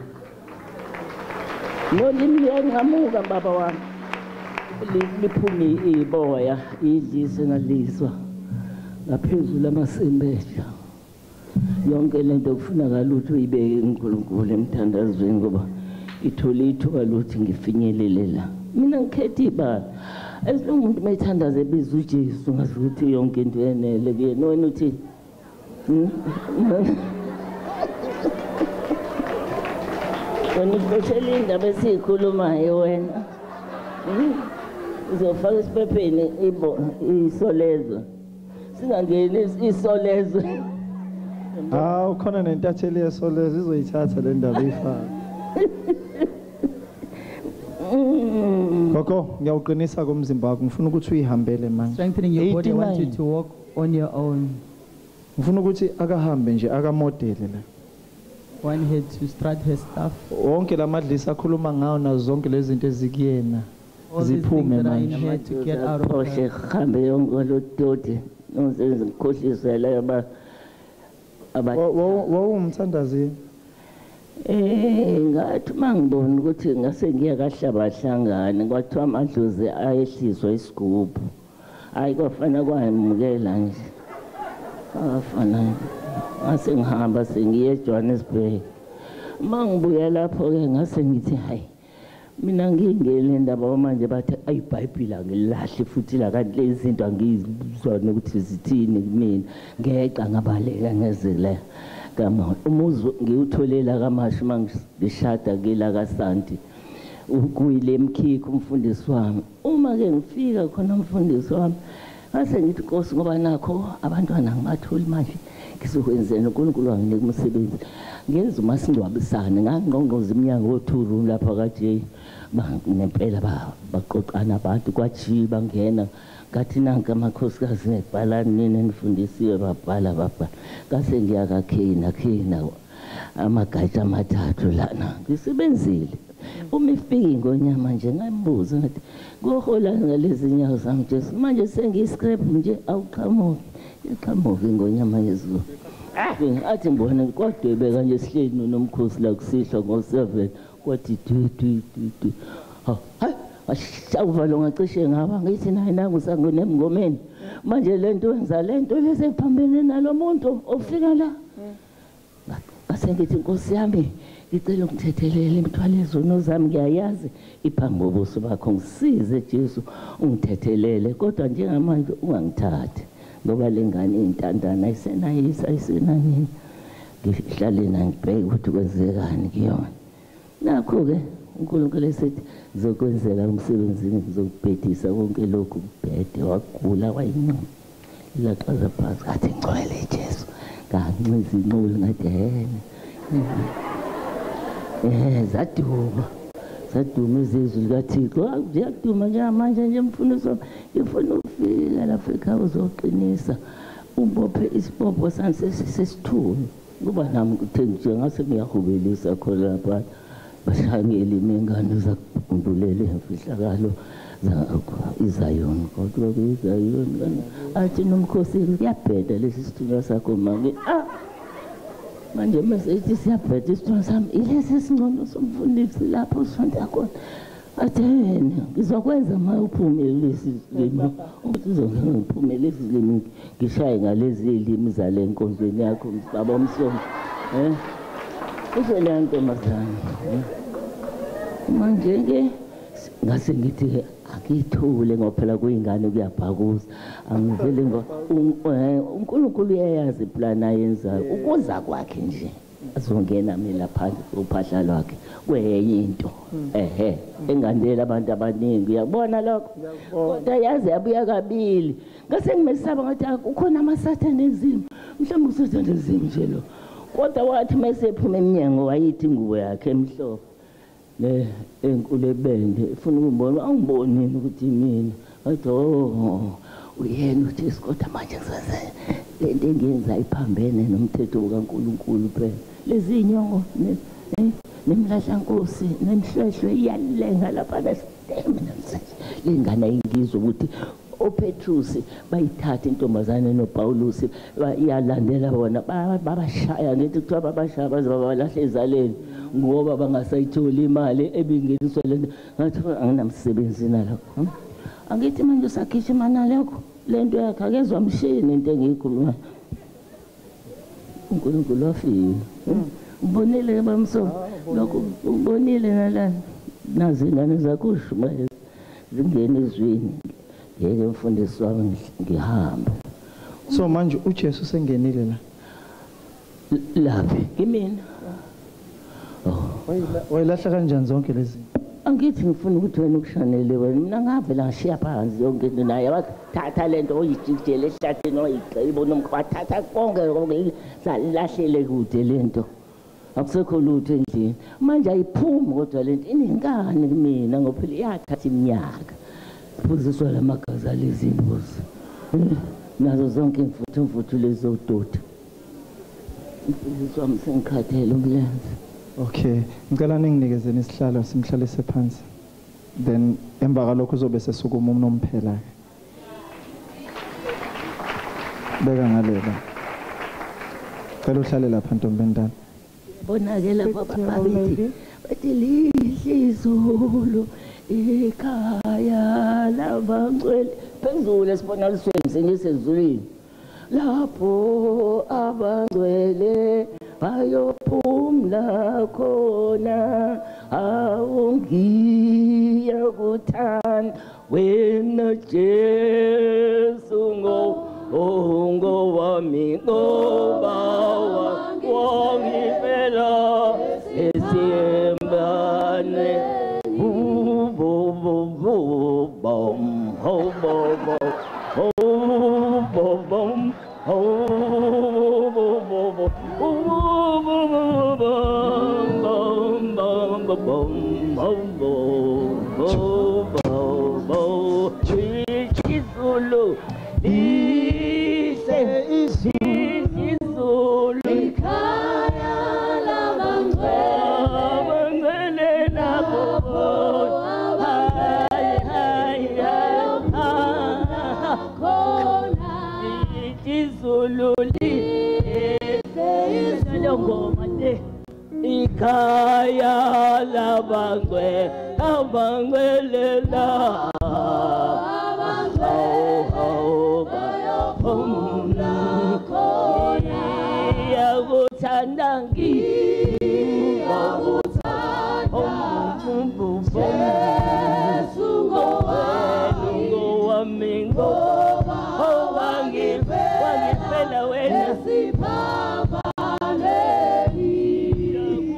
Nolimi liyangamuka baba wami. Liphumi iboya, idlise ngaliswa. Ngaphezulu amasembesha. Yonke lento kufunakala ukuthi uyibeke uNkulunkulu emthandazweni ngoba ithole ithuba lokuthi ngifinyelele la. Mina ngikhetha ibala. Umuntu mayithandaze ebiza uJesu ngazi ukuthi yonke into yenele kuyena. Wena uthi wena uhlele indaba esiyikhulumayo wena. Uzofaka isiphepheni isolezo. Singangeni isolezo. Ukhona nentatheli yesolezo izoyithatha le ndaba ifaka. Koko ngiyawuqinisa komzimba wakho ngifuna ukuthi uyihambele manje. Strengthening your body, I want you to walk on your own. Ngifuna ukuthi akahambe nje akamodele la. One head to strut her stuff. Wonke lamadlisa akhuluma ngawo nazo zonke lezi zinto ezikuyena ziphume manje. To get out of her. Khambe yonke lo dodi nonsenze ngikhohlisela yaba wawumthandazi ngathi mangibona ukuthi ngase ngiyakahlabahlangane kwathiwa amadlozi ayehliswa isigubhu hayi kwafana kwamukela nje afana ngase ngihamba sengiye eJohannesburg mangibuya lapho ke ngase ngithi hayi mina ngingele ndaba manje bathi ayiBhayibheli angilahle futhi la kanti lezi zinto angizizwa ukuthi zithini kumina ngeqa ngabaleka ngezele kama umuzi ngiwutholela kaMashi mangishada kela kaSanti ukuyile emkhikho umfundisi wami uma ke ngifika khona umfundisi wami ngase ngithi Nkosi ngoba nakho abantwana ngibatholi manje ngizokwenzela uNkulunkulu wanginika umsebenzi ngenza umasingcwabisane ngangqongqoza iminyango othuru lapha kaJay nempela baqoqana abantu kwathi bangena ngathi nanka amakhosikazi nebhala nini nifundisiwe babhala ngase ngiyakakhina amagatsha amathathu lana ngisebenzile uma ifika ingonyama nje ngambuza ngathi kuhola ngalezi nyawo zami Jesu manje sengiscrap nje awuqhamuki ingonyama yezulu athi ngibona kwadwebeka nje sihleli nomkhosi la kusihla ngo7 kwathi du hayi awuvalo ngacishe ngaba ngithi nayi nangu sangonemngomeni manje lento wenza lento lesephambene nalomuntu ofika la base ngithi Nkosi yami ngicela ukuthethelele imithwalo izono zami ngiyayazi iphambi kobuso bakho ngisize Jesu ungithethelele kodwa njengamanje ungangithathi ngoba lengane intandana isenayisa isenanini ngihlale ngibheke ukuthi kwenzekani kuyona nakho ke uNkulunkulu esethi ngizokwenzela umsebenzini ngizokubhedisa konke lokhu kubhede wagula wayincuma ilaxaza phansi ngathi ngcwele Jesu nganxiza inqulu ngathi zaduma izizwi likaThixo ziyaduma njengamanje nje Mfundisi ngifuna ukufika lapha ekhaya uzoqinisa umbophe isibopho sami sesithuni kuba nami kuthe nje ngase ngiyahubelisa khona lapha bashangela imingane zakundulele imfihlakalo izayoni kodwa izayoni athi nomkhosi kuyabheda lesi sithunywa sakho manje manje mase siyabheda isithunywa sami ilesi singcono somfundisi lapho usifunda khona athi ngizokwenza uma uphumelelisa limi ukuthi uzongiphumelelisa limi ngishaye ngalezi limi zale nkonzweni yakho baba Msomi usele ntomazana manje ke ngase ngithi akithule ngophela kuyingane kuyabhakuza angivele uNkulunkulu uyayazi plan ayenzayo ukuza kwakhe nje azongena mina phansi uphahla lwakhe kwenye into engandela abantu abaningi uyabona lokho kodwa yazi yabuya kabili ngase ngimesaba ngathi ukhona amasathane ezimo mhlawumbe usathane ezimo nje lo kodwa wathi mase ephuma eminyango wayithi ingubo yakhe emhlophe le enkulu ebende ufuna ukubona angibonini ukuthi mina wathi uyena uthi isikodwa manje ngizaze lento engenza iphambene nomthetho kaNkulunkulu phela lezi inyongo nemlahlankosi nemhlwehlwe iyalenga lapha nestemina lengane ayingizwe ukuthi oPetrus bayithatha intombazane noPaulus iyalandela bona babashaya ngithi kuthiwa babashaya baze babalahle ezaleni ngoba bangasayithola imali ebingeniswa lento ngathi anginamsebenzi nalokho angithi manje usakhishima nalokho lento yakhe akezwa mshini into engiyikhuluma uNkulunkulu wafika ubonile bamso lokho ubonile nalana nazi ingane zakho ushumayela zingene ezweni yeke Mfundisi wami ngihamba so manje uJesu sengenile la laphi kimina wayilahla kanjani zonke lezi angithi ngifuna ukuthi wena ukushanele wena mina ngavela ngishiya phansi yonke into naye wathatha lento oyijikijele ehlathini oyiqibo nomkwathatha konke lahlele kude lento akusekho lutho endlini manje ayiphumi kodwa lento inenkani kumina ngophela iyathatha iminyaka phuziswa lamagazi alezimbuzi nazo zonke imfuthu lezododa phuziswa msengikhathele umlenze okay ngicela ninginikezeni isihlalo simhlalise phansi then emva kalokho uzobe sesukuma umnomphela beka ngalela cela uhlale lapha ntombendana bonakela baba bathi lihle izulu ekhaya labangcwele phezulu esibonalisweni sengisezulwini lapho abangcwele bayophumla khona awungiya kuthanda wena Jesu wami ngoba wangifela esiyembane Ikaya labangwe la wangifela wena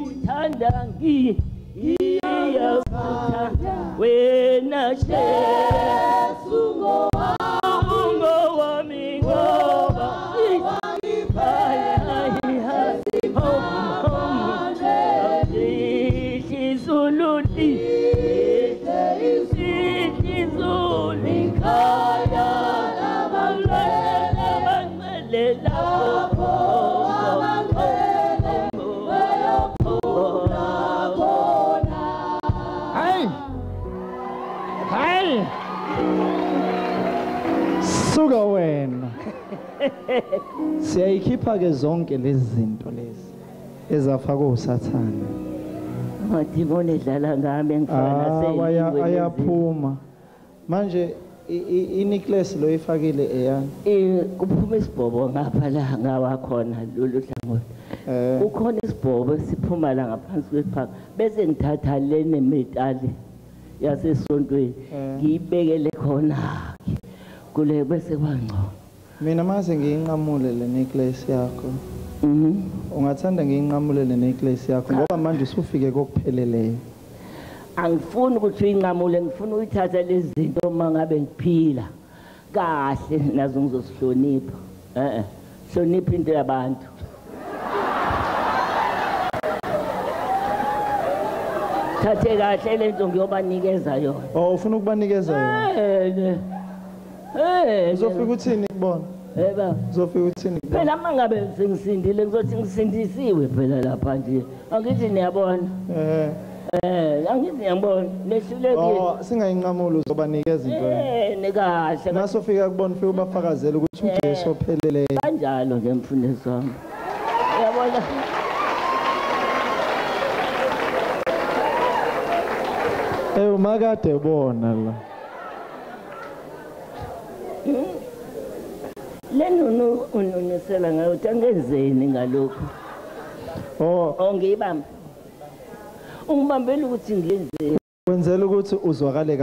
uthanda ngiyakuthanda wena Jesu ngowami ngoba Suka wena siyayikhipha ke zonke lezi zinto lezi ezafaka uSathane. Amadimoni edlala ngami engifana ayaphuma manje iNicholas lo ifakile eyani kuphuma isibhobo ngapha la ngawakhona lolu hlangothi kukhona isibhobo siphuma la ngaphansi kwephaka bese ngithatha le nemetali yasesontweni ngiyibekele khona kule bese kwangcono mina mase ngiyinqamule le necklace yakho ungathanda ngiyinqamule le necklace yakho ngoba manje usufike kokupheleleyo angifuni ukuthi uyinqamule ngifuna uyithatha lezi zinto mangabe ngiphila kahle nazo ngizosihlonipha hlonipha into yabantu thathe kahle lento ngiyobanikeza yona ufuna ukubanikeza yona uzofika uthini kubona baba uzofika uthini phela mangabe sengisindile ngizothi ngisindisiwe phela lapha nje angithi niyabona angithi ngiyabona nehlulekile singayinqamula uzobanikeza into nekahle nasofika kubona ufike ubafakazela ukuthi uJesu opheleleyo kanjalo nje mfundisi wami uyabona umakade ubona la leno unonisela ngayo tangenzeni ngalokho ngiyibamba ungibambela ukuthi ngiyenzeni wenzela ukuthi uzwakale